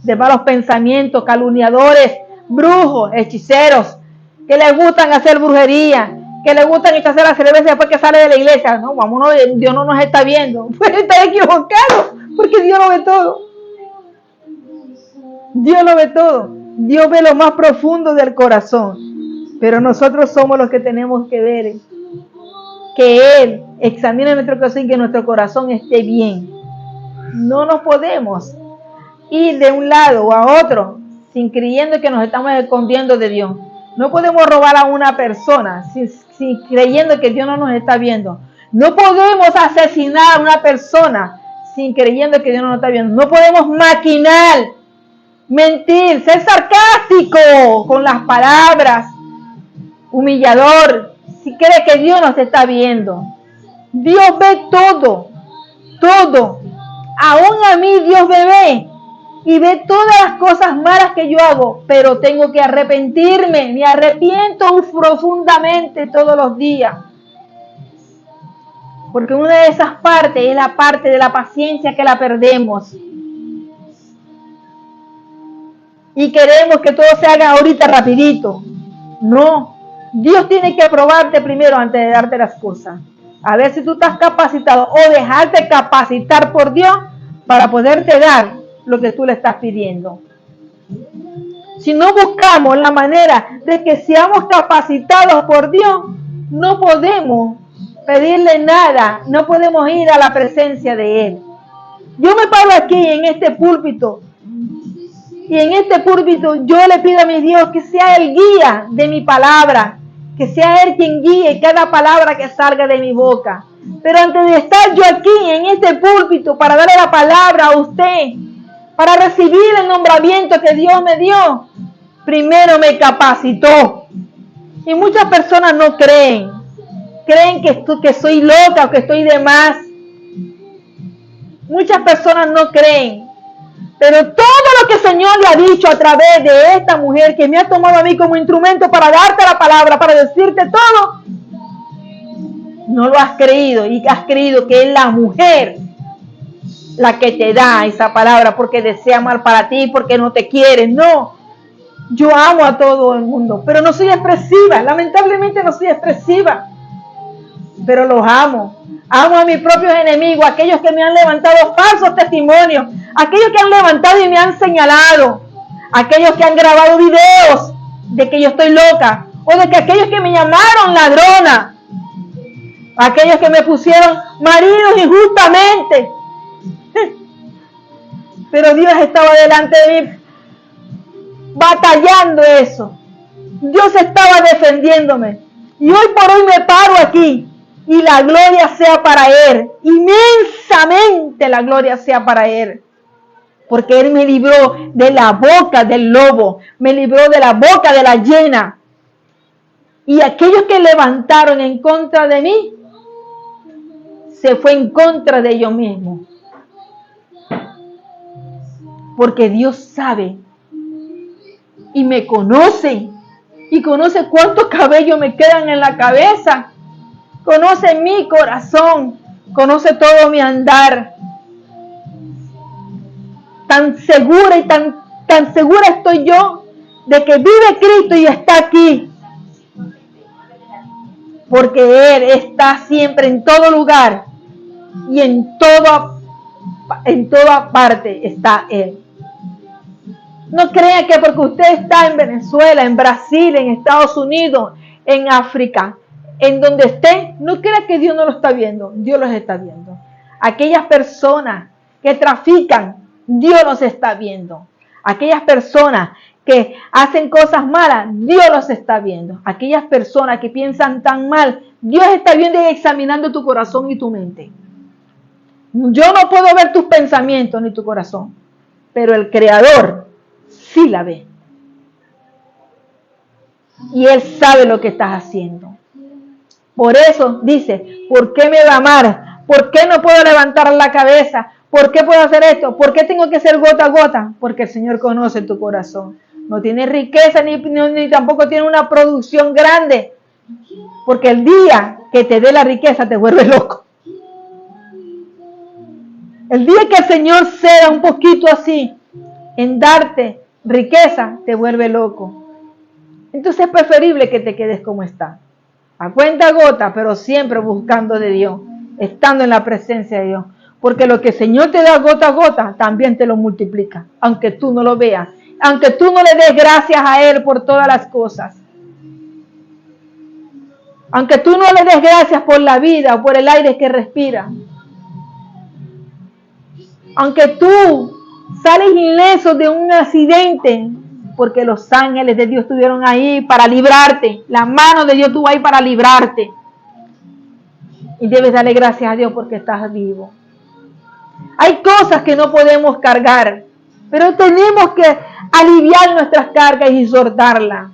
de malos pensamientos, calumniadores, brujos, hechiceros, que les gustan hacer brujería, que les gustan echarse la cerveza después que sale de la iglesia. No, vámonos, Dios no nos está viendo. Pues está equivocado, porque Dios lo ve todo. Dios lo ve todo. Dios ve lo más profundo del corazón. Pero nosotros somos los que tenemos que ver que Él examine nuestro corazón y que nuestro corazón esté bien. No nos podemos ir de un lado a otro sin creyendo que nos estamos escondiendo de Dios. No podemos robar a una persona sin creyendo que Dios no nos está viendo. No podemos asesinar a una persona sin creyendo que Dios no nos está viendo. No podemos maquinar, mentir, ser sarcástico con las palabras, humillador, si cree que Dios nos está viendo. Dios ve todo, todo. Aún a mí Dios me ve y ve todas las cosas malas que yo hago, pero tengo que arrepentirme. Me arrepiento profundamente todos los días. Porque una de esas partes es la parte de la paciencia que la perdemos. Y queremos que todo se haga ahorita rapidito. No. Dios tiene que aprobarte primero antes de darte las cosas. A ver si tú estás capacitado o dejarte capacitar por Dios para poderte dar lo que tú le estás pidiendo. Si no buscamos la manera de que seamos capacitados por Dios, no podemos pedirle nada, no podemos ir a la presencia de Él. Yo me paro aquí en este púlpito y en este púlpito yo le pido a mi Dios que sea el guía de mi palabra, que sea Él quien guíe cada palabra que salga de mi boca. Pero antes de estar yo aquí en este púlpito para darle la palabra a usted, para recibir el nombramiento que Dios me dio, primero me capacitó. Y muchas personas no creen que soy loca o que estoy de más. Muchas personas no creen. Pero todo lo que el Señor le ha dicho a través de esta mujer que me ha tomado a mí como instrumento para darte la palabra, para decirte todo, no lo has creído y has creído que es la mujer la que te da esa palabra porque desea mal para ti, porque no te quiere. No, yo amo a todo el mundo, pero no soy expresiva, lamentablemente no soy expresiva, pero los amo. Amo a mis propios enemigos, aquellos que me han levantado falsos testimonios, aquellos que han levantado y me han señalado, aquellos que han grabado videos de que yo estoy loca, o de que aquellos que me llamaron ladrona, aquellos que me pusieron maridos injustamente. Pero Dios estaba delante de mí batallando eso. Dios estaba defendiéndome. Y hoy por hoy me paro aquí. Y la gloria sea para Él. Inmensamente la gloria sea para Él. Porque Él me libró de la boca del lobo. Me libró de la boca de la hiena. Y aquellos que levantaron en contra de mí, se fue en contra de ellos mismos. Porque Dios sabe y me conoce. Y conoce cuántos cabellos me quedan en la cabeza. Conoce mi corazón. Conoce todo mi andar. Tan segura y tan segura estoy yo de que vive Cristo y está aquí. Porque Él está siempre en todo lugar y en toda parte está Él. No crea que porque usted está en Venezuela, en Brasil, en Estados Unidos, en África, en donde esté, no crea que Dios no lo está viendo. Dios los está viendo. Aquellas personas que trafican, Dios los está viendo. Aquellas personas que hacen cosas malas, Dios los está viendo. Aquellas personas que piensan tan mal, Dios está viendo y examinando tu corazón y tu mente. Yo no puedo ver tus pensamientos ni tu corazón, pero el Creador sí la ve. Y Él sabe lo que estás haciendo. Por eso dice, ¿por qué me va a amar? ¿Por qué no puedo levantar la cabeza? ¿Por qué puedo hacer esto? ¿Por qué tengo que ser gota a gota? Porque el Señor conoce tu corazón. No tiene riqueza ni tampoco tiene una producción grande. Porque el día que te dé la riqueza te vuelve loco. El día que el Señor ceda un poquito así en darte riqueza, te vuelve loco. Entonces es preferible que te quedes como está. A cuenta gota, pero siempre buscando de Dios, estando en la presencia de Dios. Porque lo que el Señor te da gota a gota, también te lo multiplica, aunque tú no lo veas, aunque tú no le des gracias a Él por todas las cosas. Aunque tú no le des gracias por la vida o por el aire que respira. Aunque tú sales ileso de un accidente, porque los ángeles de Dios estuvieron ahí para librarte. La mano de Dios estuvo ahí para librarte. Y debes darle gracias a Dios porque estás vivo. Hay cosas que no podemos cargar, pero tenemos que aliviar nuestras cargas y soltarlas.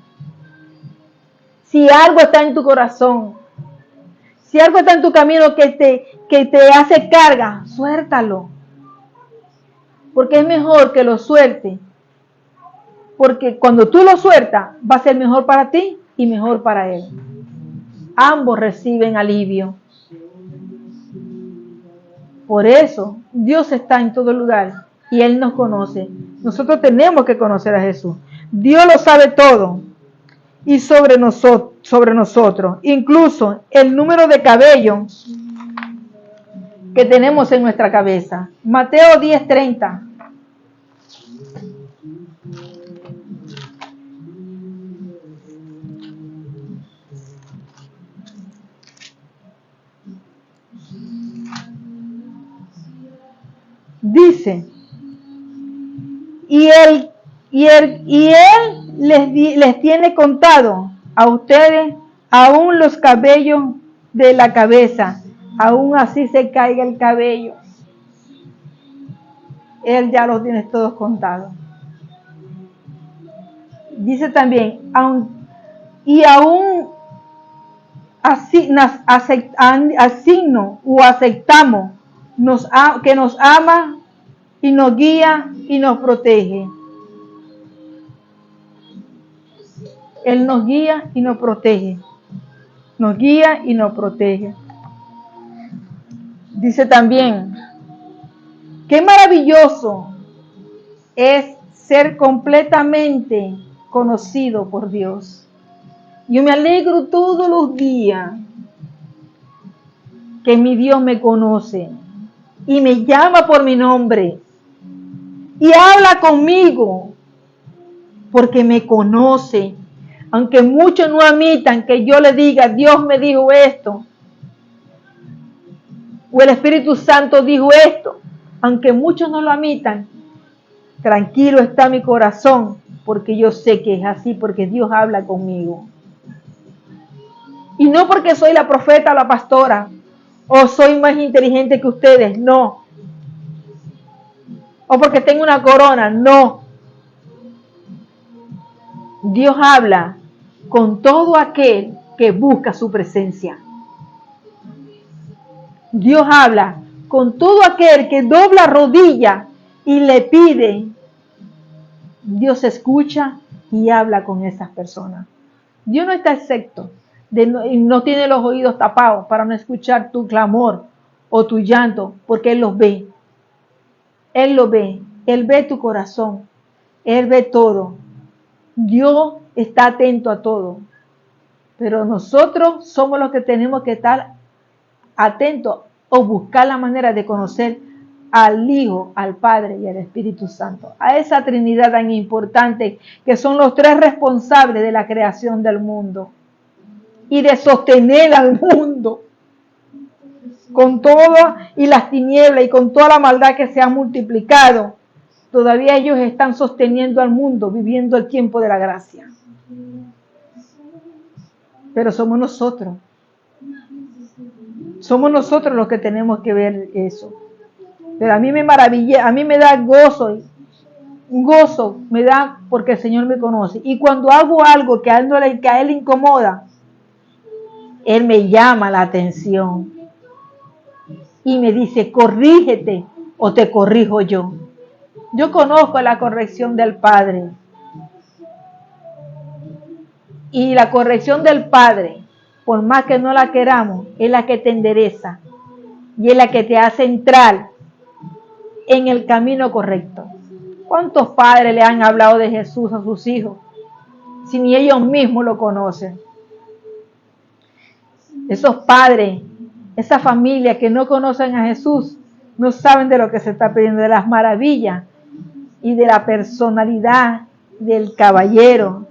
Si algo está en tu corazón, si algo está en tu camino que te hace carga, suéltalo. Porque es mejor que lo suelte. Porque cuando tú lo sueltas, va a ser mejor para ti y mejor para Él. Ambos reciben alivio. Por eso, Dios está en todo lugar y Él nos conoce. Nosotros tenemos que conocer a Jesús. Dios lo sabe todo y sobre nosotros. Incluso el número de cabellos que tenemos en nuestra cabeza. Mateo 10:30. Dice, y él les tiene contado a ustedes aún los cabellos de la cabeza, aún así se caiga el cabello. Él ya los tiene todos contados. Dice también, y aún asigno o aceptamos que nos ama y nos guía y nos protege. Él nos guía y nos protege. Nos guía y nos protege. Dice también, qué maravilloso es ser completamente conocido por Dios. Yo me alegro todos los días que mi Dios me conoce y me llama por mi nombre y habla conmigo porque me conoce. Aunque muchos no admitan que yo le diga, Dios me dijo esto, o el Espíritu Santo dijo esto, aunque muchos no lo admitan, tranquilo está mi corazón, porque yo sé que es así, porque Dios habla conmigo. Y no porque soy la profeta o la pastora, o soy más inteligente que ustedes, no. O porque tengo una corona, no. Dios habla con todo aquel que busca su presencia. Dios habla con todo aquel que dobla rodilla y le pide. Dios escucha y habla con esas personas. Dios no está excepto, no tiene los oídos tapados para no escuchar tu clamor o tu llanto, porque Él los ve. Él lo ve, Él ve tu corazón, Él ve todo. Dios está atento a todo, pero nosotros somos los que tenemos que estar atentos o buscar la manera de conocer al Hijo, al Padre y al Espíritu Santo, a esa Trinidad tan importante que son los tres responsables de la creación del mundo y de sostener al mundo con todo y las tinieblas y con toda la maldad que se ha multiplicado. Todavía ellos están sosteniendo al mundo, viviendo el tiempo de la gracia. Pero somos nosotros los que tenemos que ver eso. Pero a mí me maravilla, a mí me da gozo me da porque el Señor me conoce. Y cuando hago algo que a Él le incomoda, Él me llama la atención y me dice, corrígete o te corrijo yo. Yo conozco la corrección del Padre. Y la corrección del Padre, por más que no la queramos, es la que te endereza y es la que te hace entrar en el camino correcto. ¿Cuántos padres le han hablado de Jesús a sus hijos si ni ellos mismos lo conocen? Esos padres, esas familias que no conocen a Jesús, no saben de lo que se está pidiendo, de las maravillas y de la personalidad del caballero,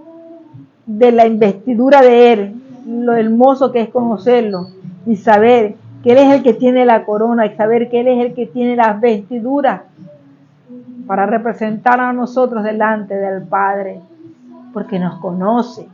de la investidura de Él, lo hermoso que es conocerlo y saber que Él es el que tiene la corona y saber que Él es el que tiene las vestiduras para representar a nosotros delante del Padre, porque nos conoce,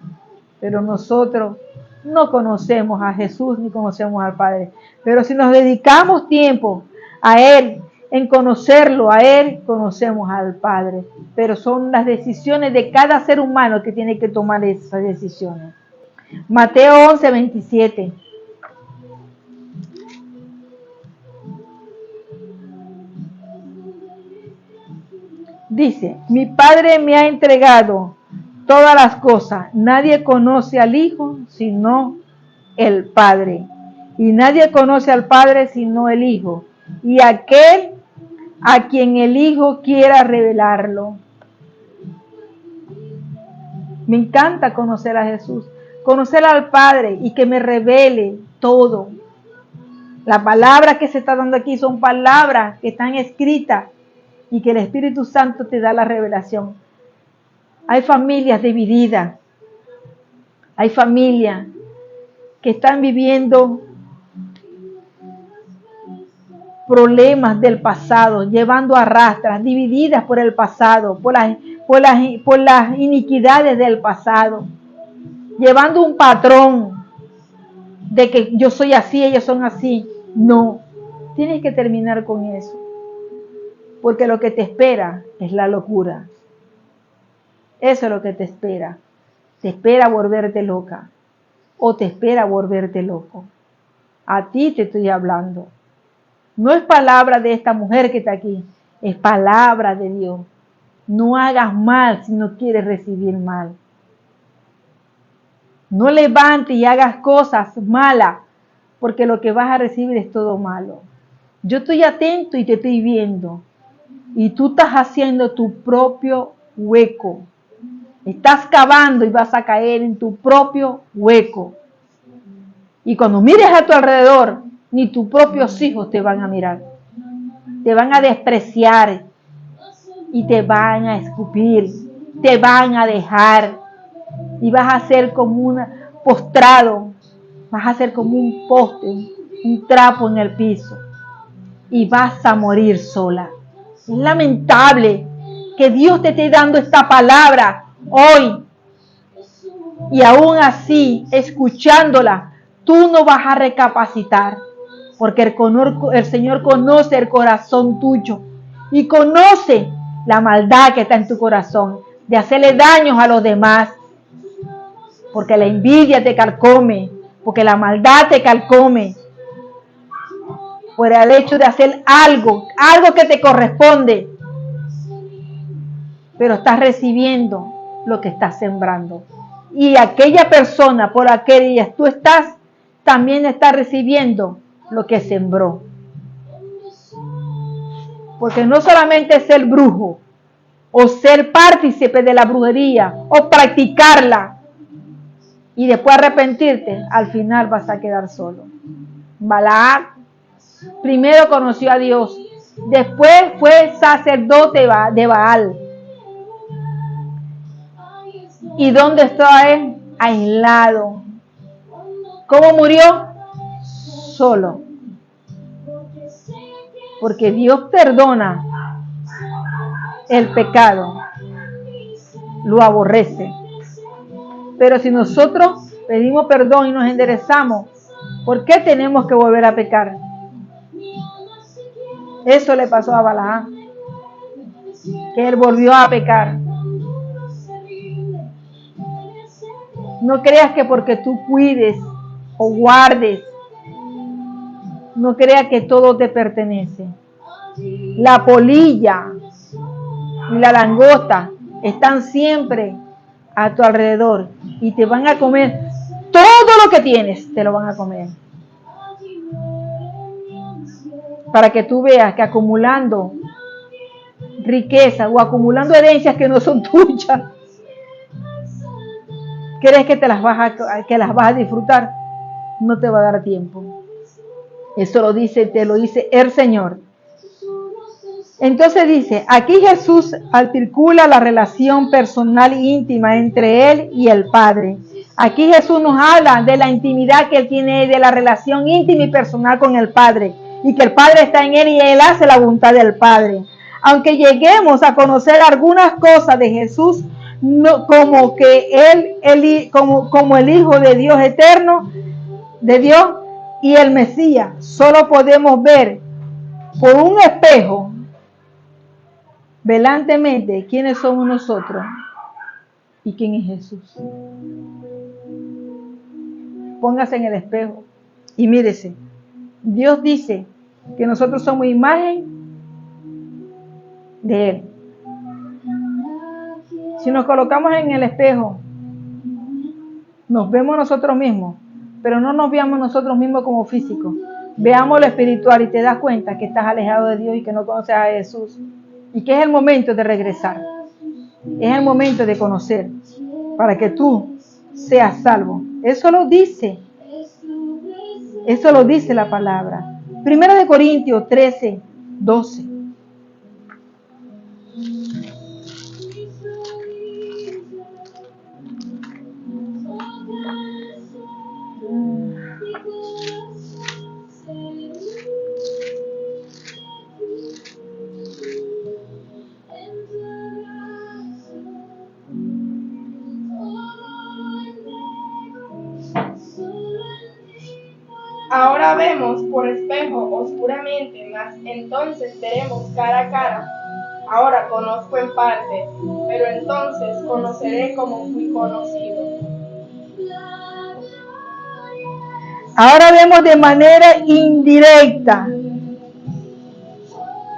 pero nosotros no conocemos a Jesús ni conocemos al Padre. Pero si nos dedicamos tiempo a Él, en conocerlo a Él, conocemos al Padre. Pero son las decisiones de cada ser humano que tiene que tomar esas decisiones. Mateo 11, 27. Dice, mi Padre me ha entregado todas las cosas. Nadie conoce al Hijo sino el Padre. Y nadie conoce al Padre sino el Hijo. Y aquel a quien el Hijo quiera revelarlo. Me encanta conocer a Jesús, conocer al Padre y que me revele todo. Las palabras que se está dando aquí son palabras que están escritas y que el Espíritu Santo te da la revelación. Hay familias divididas, hay familias que están viviendo problemas del pasado, llevando arrastras, divididas por el pasado, por las iniquidades del pasado, llevando un patrón de que yo soy así, ellos son así. No, tienes que terminar con eso, porque lo que te espera es la locura. Eso es lo que te espera. Te espera volverte loca o te espera volverte loco. A ti te estoy hablando. No es palabra de esta mujer que está aquí, es palabra de Dios. No hagas mal si no quieres recibir mal. No levantes y hagas cosas malas, porque lo que vas a recibir es todo malo. Yo estoy atento y te estoy viendo. Y tú estás haciendo tu propio hueco. Estás cavando y vas a caer en tu propio hueco. Y cuando mires a tu alrededor, ni tus propios hijos te van a mirar. Te van a despreciar y te van a escupir. Te van a dejar. Y vas a ser como un postrado. Vas a ser como un poste, un trapo en el piso. Y vas a morir sola. Es lamentable que Dios te esté dando esta palabra hoy. Y aún así, escuchándola, tú no vas a recapacitar. Porque el Señor conoce el corazón tuyo. Y conoce la maldad que está en tu corazón. De hacerle daños a los demás. porque la envidia te carcome, porque la maldad te carcome, por el hecho de hacer algo que te corresponde, pero estás recibiendo lo que estás sembrando. Y aquella persona por la que tú estás, también está recibiendo lo que sembró. Porque no solamente ser brujo, o ser partícipe de la brujería, o practicarla, y después arrepentirte, al final vas a quedar solo. Balaam primero conoció a Dios, después fue sacerdote de Baal. ¿Y dónde está él? Aislado. ¿Cómo murió? Solo. Porque Dios perdona el pecado, lo aborrece. Pero si nosotros pedimos perdón y nos enderezamos, ¿por qué tenemos que volver a pecar? Eso le pasó a Balaam, que él volvió a pecar. No creas que porque tú cuides o guardes, no creas que todo te pertenece. La polilla y la langosta están siempre a tu alrededor y te van a comer todo lo que tienes, te lo van a comer. Para que tú veas que acumulando riqueza o acumulando herencias que no son tuyas, ¿crees que te las vas a disfrutar? No te va a dar tiempo. Eso te lo dice el Señor. Entonces dice, aquí Jesús articula la relación personal e íntima entre Él y el Padre. Aquí Jesús nos habla de la intimidad que Él tiene, de la relación íntima y personal con el Padre, y que el Padre está en Él y Él hace la voluntad del Padre. Aunque lleguemos a conocer algunas cosas de Jesús, no, como que como el Hijo de Dios eterno, de Dios y el Mesías, solo podemos ver por un espejo velantemente quiénes somos nosotros y quién es Jesús. Póngase en el espejo y mírese. Dios dice que nosotros somos imagen de Él. Si nos colocamos en el espejo, nos vemos nosotros mismos, pero no nos veamos nosotros mismos como físicos. Veamos lo espiritual y te das cuenta que estás alejado de Dios y que no conoces a Jesús. Y que es el momento de regresar. Es el momento de conocer para que tú seas salvo. Eso lo dice. Eso lo dice la palabra. 1 Corintios 13, 12. Ahora vemos por espejo oscuramente, mas entonces veremos cara a cara. Ahora conozco en parte, pero entonces conoceré como fui conocido. Ahora vemos de manera indirecta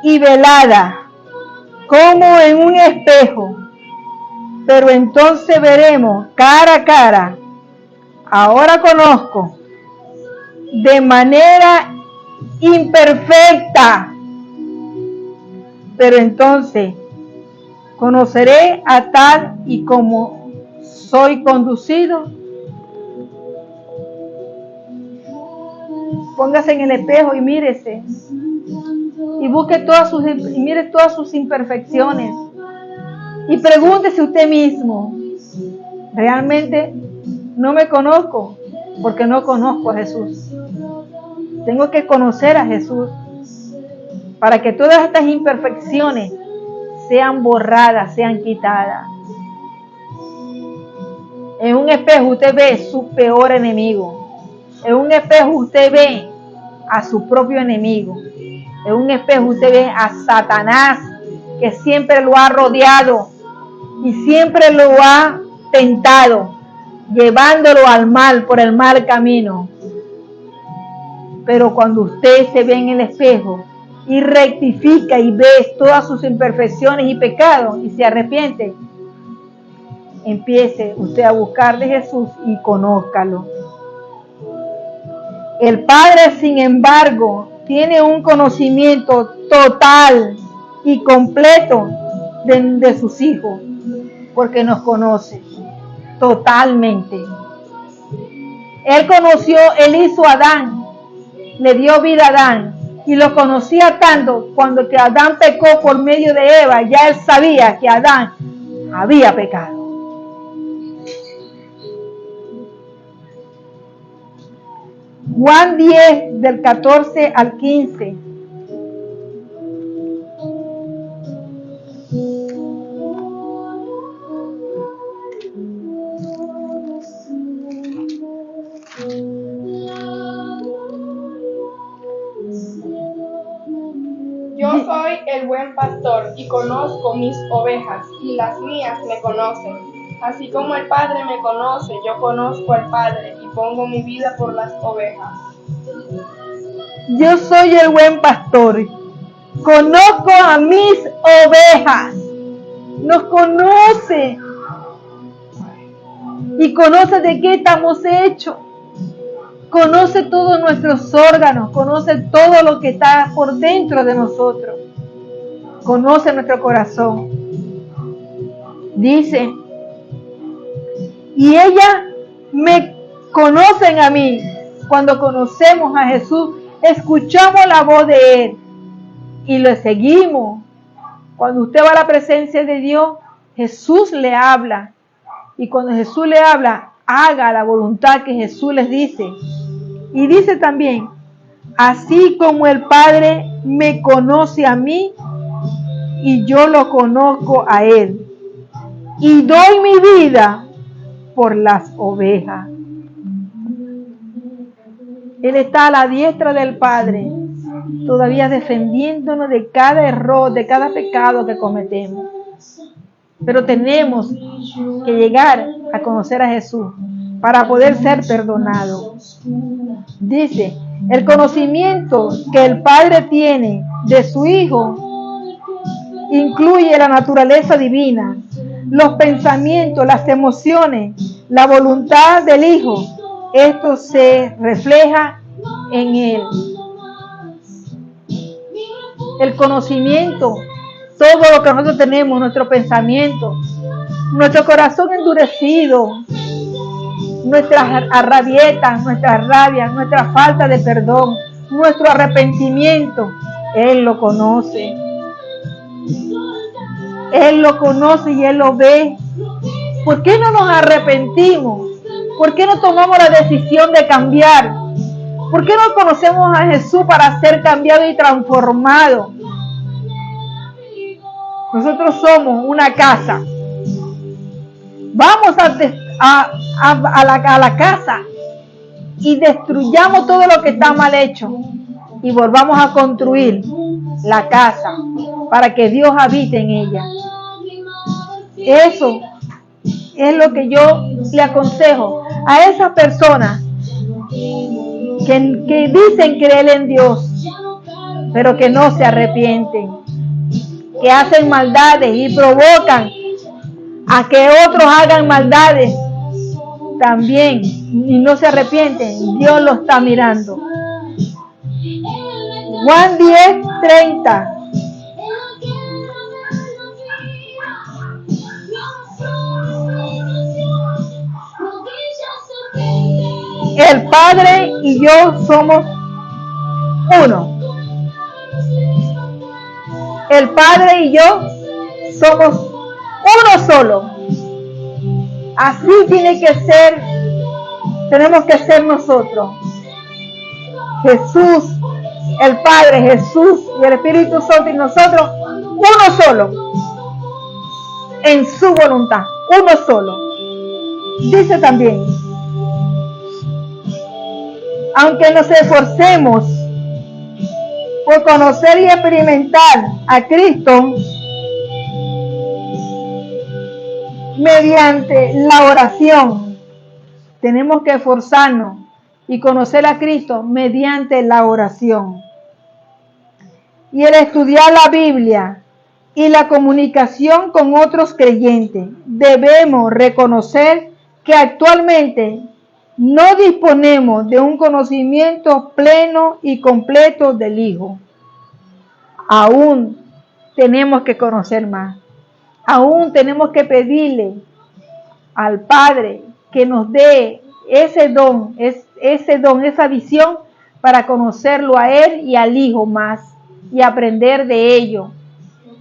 y velada, como en un espejo, pero entonces veremos cara a cara. Ahora conozco de manera imperfecta, pero entonces conoceré a tal y como soy conducido. Póngase en el espejo y mírese y busque mire todas sus imperfecciones y pregúntese usted mismo, ¿realmente no me conozco? Porque no conozco a Jesús. Tengo que conocer a Jesús para que todas estas imperfecciones sean borradas, sean quitadas. En un espejo usted ve su peor enemigo. En un espejo usted ve a su propio enemigo. En un espejo usted ve a Satanás, que siempre lo ha rodeado y siempre lo ha tentado llevándolo al mal, por el mal camino. Pero cuando usted se ve en el espejo y rectifica y ve todas sus imperfecciones y pecados y se arrepiente, empiece usted a buscar de Jesús y conózcalo. El Padre, sin embargo, tiene un conocimiento total y completo de sus hijos, porque nos conoce totalmente. Él hizo a Adán, le dio vida a Adán, y lo conocía tanto cuando que Adán pecó por medio de Eva, ya él sabía que Adán había pecado. Juan 10, del 14 al 15. Yo soy el buen pastor y conozco mis ovejas, y las mías me conocen. Así como el Padre me conoce, yo conozco al Padre y pongo mi vida por las ovejas. Yo soy el buen pastor, conozco a mis ovejas, nos conoce y conoce de qué estamos hechos. Conoce todos nuestros órganos, conoce todo lo que está por dentro de nosotros. Conoce nuestro corazón. Dice, y ellas me conocen a mí. Cuando conocemos a Jesús, escuchamos la voz de Él y lo seguimos. Cuando usted va a la presencia de Dios, Jesús le habla. Y cuando Jesús le habla, haga la voluntad que Jesús les dice. Y dice también, así como el Padre me conoce a mí y yo lo conozco a Él. Y doy mi vida por las ovejas. Él está a la diestra del Padre, todavía defendiéndonos de cada error, de cada pecado que cometemos. Pero tenemos que llegar a conocer a Jesús para poder ser perdonados. Dice, el conocimiento que el Padre tiene de su Hijo incluye la naturaleza divina, los pensamientos, las emociones, la voluntad del Hijo. Esto se refleja en Él. El conocimiento, todo lo que nosotros tenemos, nuestro pensamiento, nuestro corazón endurecido, nuestras rabietas, nuestras rabias, nuestra falta de perdón, nuestro arrepentimiento, Él lo conoce. Él lo conoce y Él lo ve. ¿Por qué no nos arrepentimos? ¿Por qué no tomamos la decisión de cambiar? ¿Por qué no conocemos a Jesús para ser cambiado y transformado? Nosotros somos una casa. Vamos a la casa y destruyamos todo lo que está mal hecho y volvamos a construir la casa para que Dios habite en ella. Eso es lo que yo le aconsejo a esas personas que dicen creer en Dios, pero que no se arrepienten, que hacen maldades y provocan a que otros hagan maldades también y no se arrepienten. Dios lo está mirando. Juan 10:30. El Padre y yo somos uno. El Padre y yo somos uno solo. Así tiene que ser, tenemos que ser nosotros. Jesús, el Padre, Jesús y el Espíritu Santo y nosotros, uno solo. En su voluntad, uno solo. Dice también, aunque nos esforcemos por conocer y experimentar a Cristo mediante la oración, tenemos que esforzarnos y conocer a Cristo mediante la oración. Y el estudiar la Biblia y la comunicación con otros creyentes. Debemos reconocer que actualmente no disponemos de un conocimiento pleno y completo del Hijo. Aún tenemos que conocer más. Aún tenemos que pedirle al Padre que nos dé ese don, esa visión para conocerlo a Él y al Hijo más y aprender de ello,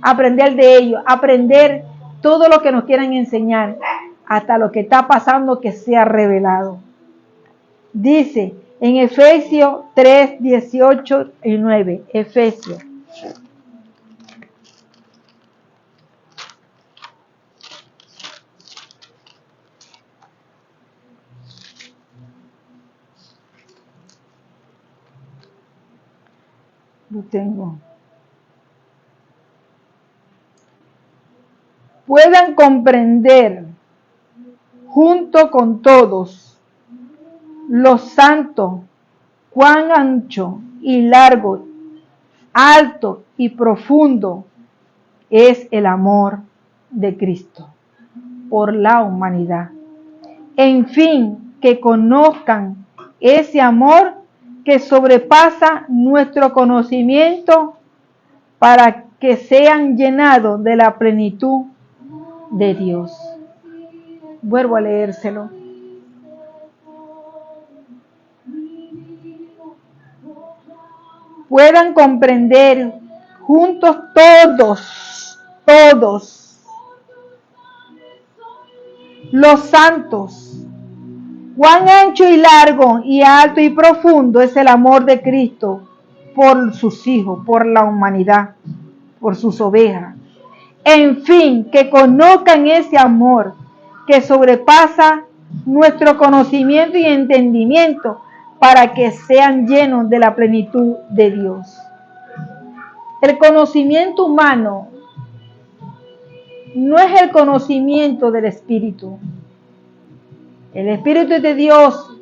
aprender todo lo que nos quieran enseñar, hasta lo que está pasando que sea revelado. Dice en Efesios 3, 18 y 9, Efesios. Lo tengo. Puedan comprender junto con todos los santos cuán ancho y largo, alto y profundo es el amor de Cristo por la humanidad. En fin, que conozcan ese amor que sobrepasa nuestro conocimiento, para que sean llenados de la plenitud de Dios. Vuelvo a leérselo. Puedan comprender juntos todos los santos, cuán ancho y largo y alto y profundo es el amor de Cristo por sus hijos, por la humanidad, por sus ovejas. En fin, que conozcan ese amor que sobrepasa nuestro conocimiento y entendimiento, para que sean llenos de la plenitud de Dios. El conocimiento humano no es el conocimiento del Espíritu. El Espíritu de Dios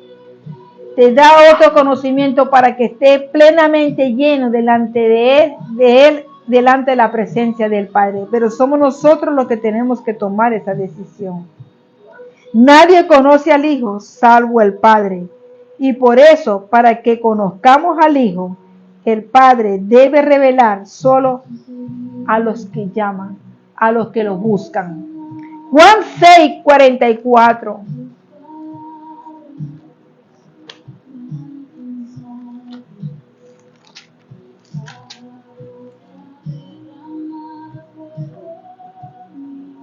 te da otro conocimiento para que esté plenamente lleno delante de Él, delante de la presencia del Padre. Pero somos nosotros los que tenemos que tomar esa decisión. Nadie conoce al Hijo salvo el Padre. Y por eso, para que conozcamos al Hijo, el Padre debe revelar solo a los que llaman, a los que lo buscan. Juan 6, 44.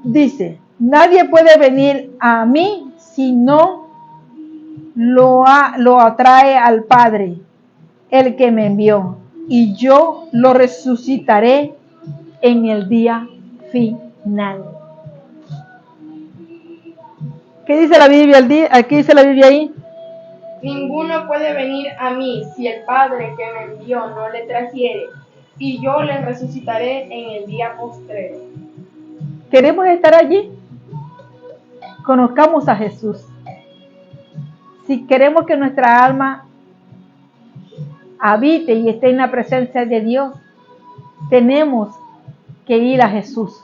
Dice, nadie puede venir a mí si no lo atrae al Padre, el que me envió, y yo lo resucitaré en el día final. ¿Qué dice la Biblia? Aquí dice la Biblia ahí. Ninguno puede venir a mí si el Padre que me envió no le trajere, y yo le resucitaré en el día postrero. ¿Queremos estar allí? Conozcamos a Jesús. Si queremos que nuestra alma habite y esté en la presencia de Dios, tenemos que ir a Jesús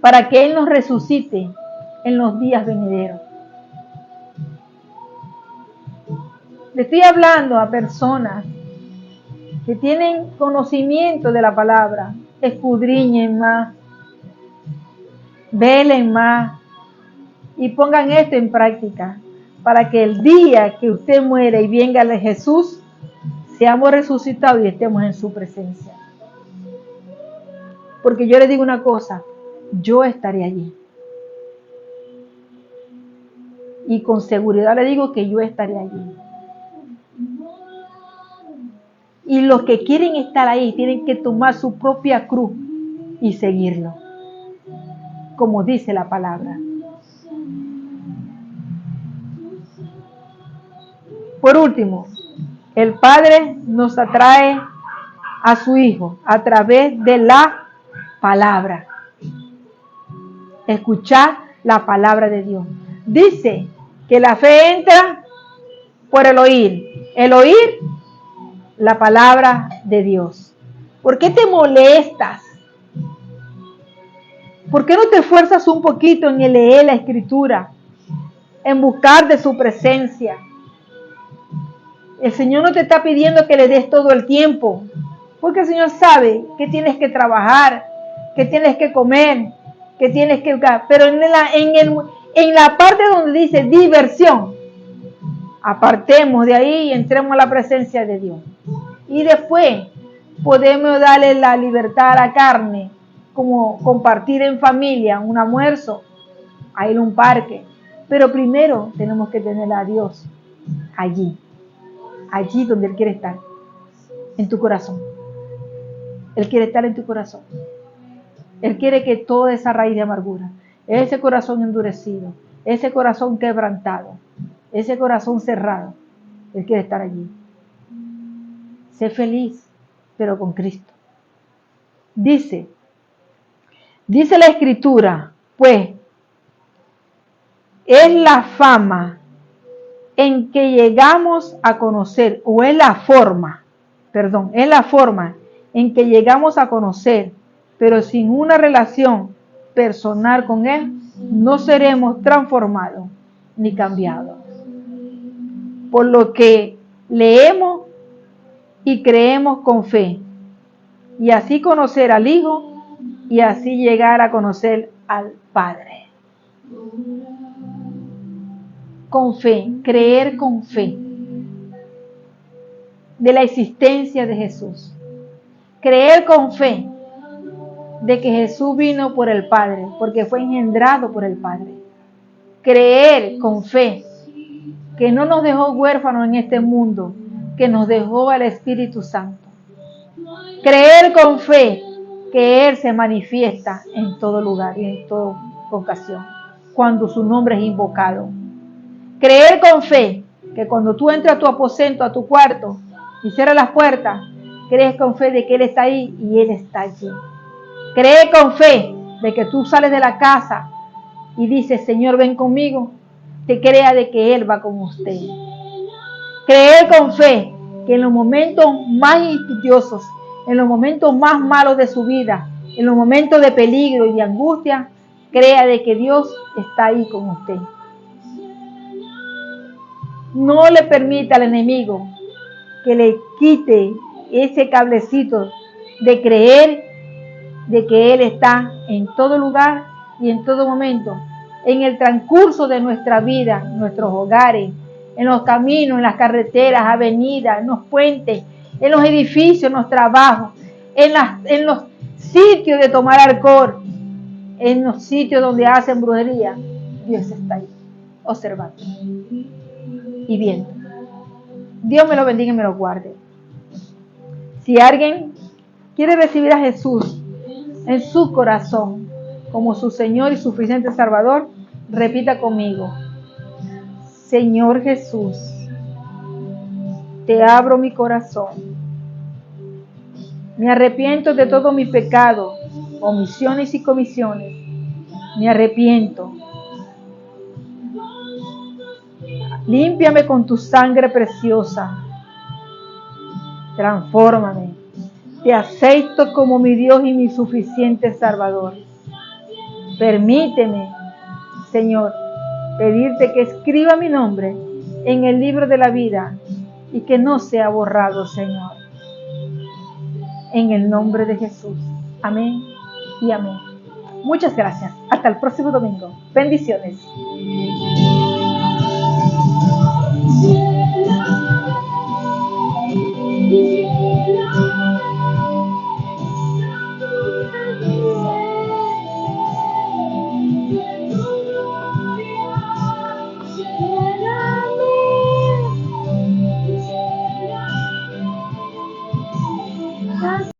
para que Él nos resucite en los días venideros. Le estoy hablando a personas que tienen conocimiento de la palabra. Escudriñen más, velen más y pongan esto en práctica, para que el día que usted muera y venga a Jesús, seamos resucitados y estemos en su presencia. Porque yo le digo una cosa, yo estaré allí. Y con seguridad le digo que yo estaré allí. Y los que quieren estar ahí tienen que tomar su propia cruz y seguirlo, como dice la palabra. Por último, el Padre nos atrae a su Hijo a través de la palabra. Escuchar la palabra de Dios. Dice Que la fe entra por el oír la palabra de Dios. ¿Por qué te molestas? ¿Por qué no te esfuerzas un poquito en leer la Escritura? En buscar de su presencia. El Señor no te está pidiendo que le des todo el tiempo, porque el Señor sabe que tienes que trabajar, que tienes que comer, que tienes que... Pero en la parte donde dice diversión, apartemos de ahí y entremos a la presencia de Dios. Y después podemos darle la libertad a la carne, como compartir en familia, un almuerzo, a ir a un parque. Pero primero tenemos que tener a Dios allí donde Él quiere estar, en tu corazón. Él quiere estar en tu corazón. Él quiere que toda esa raíz de amargura, ese corazón endurecido, ese corazón quebrantado, ese corazón cerrado, Él quiere estar allí. Sé feliz, pero con Cristo. Dice la Escritura, pues, es la fama en que llegamos a conocer, o es la forma en que llegamos a conocer, pero sin una relación personal con Él, no seremos transformados ni cambiados. Por lo que leemos y creemos con fe, y así conocer al Hijo, y así llegar a conocer al Padre. Con fe, creer con fe de la existencia de Jesús. Creer con fe de que Jesús vino por el Padre, porque fue engendrado por el Padre. Creer con fe que no nos dejó huérfanos en este mundo, que nos dejó al Espíritu Santo. Creer con fe que Él se manifiesta en todo lugar y en toda ocasión, cuando su nombre es invocado. Creer con fe que cuando tú entras a tu aposento, a tu cuarto y cierras las puertas, crees con fe de que Él está ahí y Él está allí. Cree con fe de que tú sales de la casa y dices, Señor, ven conmigo, te crea de que Él va con usted. Creer con fe que en los momentos más insidiosos, en los momentos más malos de su vida, en los momentos de peligro y de angustia, crea de que Dios está ahí con usted. No le permita al enemigo que le quite ese cablecito de creer de que Él está en todo lugar y en todo momento, en el transcurso de nuestra vida, en nuestros hogares, en los caminos, en las carreteras, avenidas, en los puentes, en los edificios, en los trabajos, en los sitios de tomar alcohol, en los sitios donde hacen brujería. Dios está ahí, observando y viendo. Dios me lo bendiga y me lo guarde. Si alguien quiere recibir a Jesús en su corazón como su Señor y suficiente Salvador, repita conmigo: Señor Jesús, te abro mi corazón. Me arrepiento de todo mi pecado, omisiones y comisiones. Me arrepiento. Límpiame con tu sangre preciosa. Transfórmame. Te acepto como mi Dios y mi suficiente Salvador. Permíteme, Señor, pedirte que escriba mi nombre en el libro de la vida y que no sea borrado, Señor. En el nombre de Jesús. Amén y amén. Muchas gracias. Hasta el próximo domingo. Bendiciones.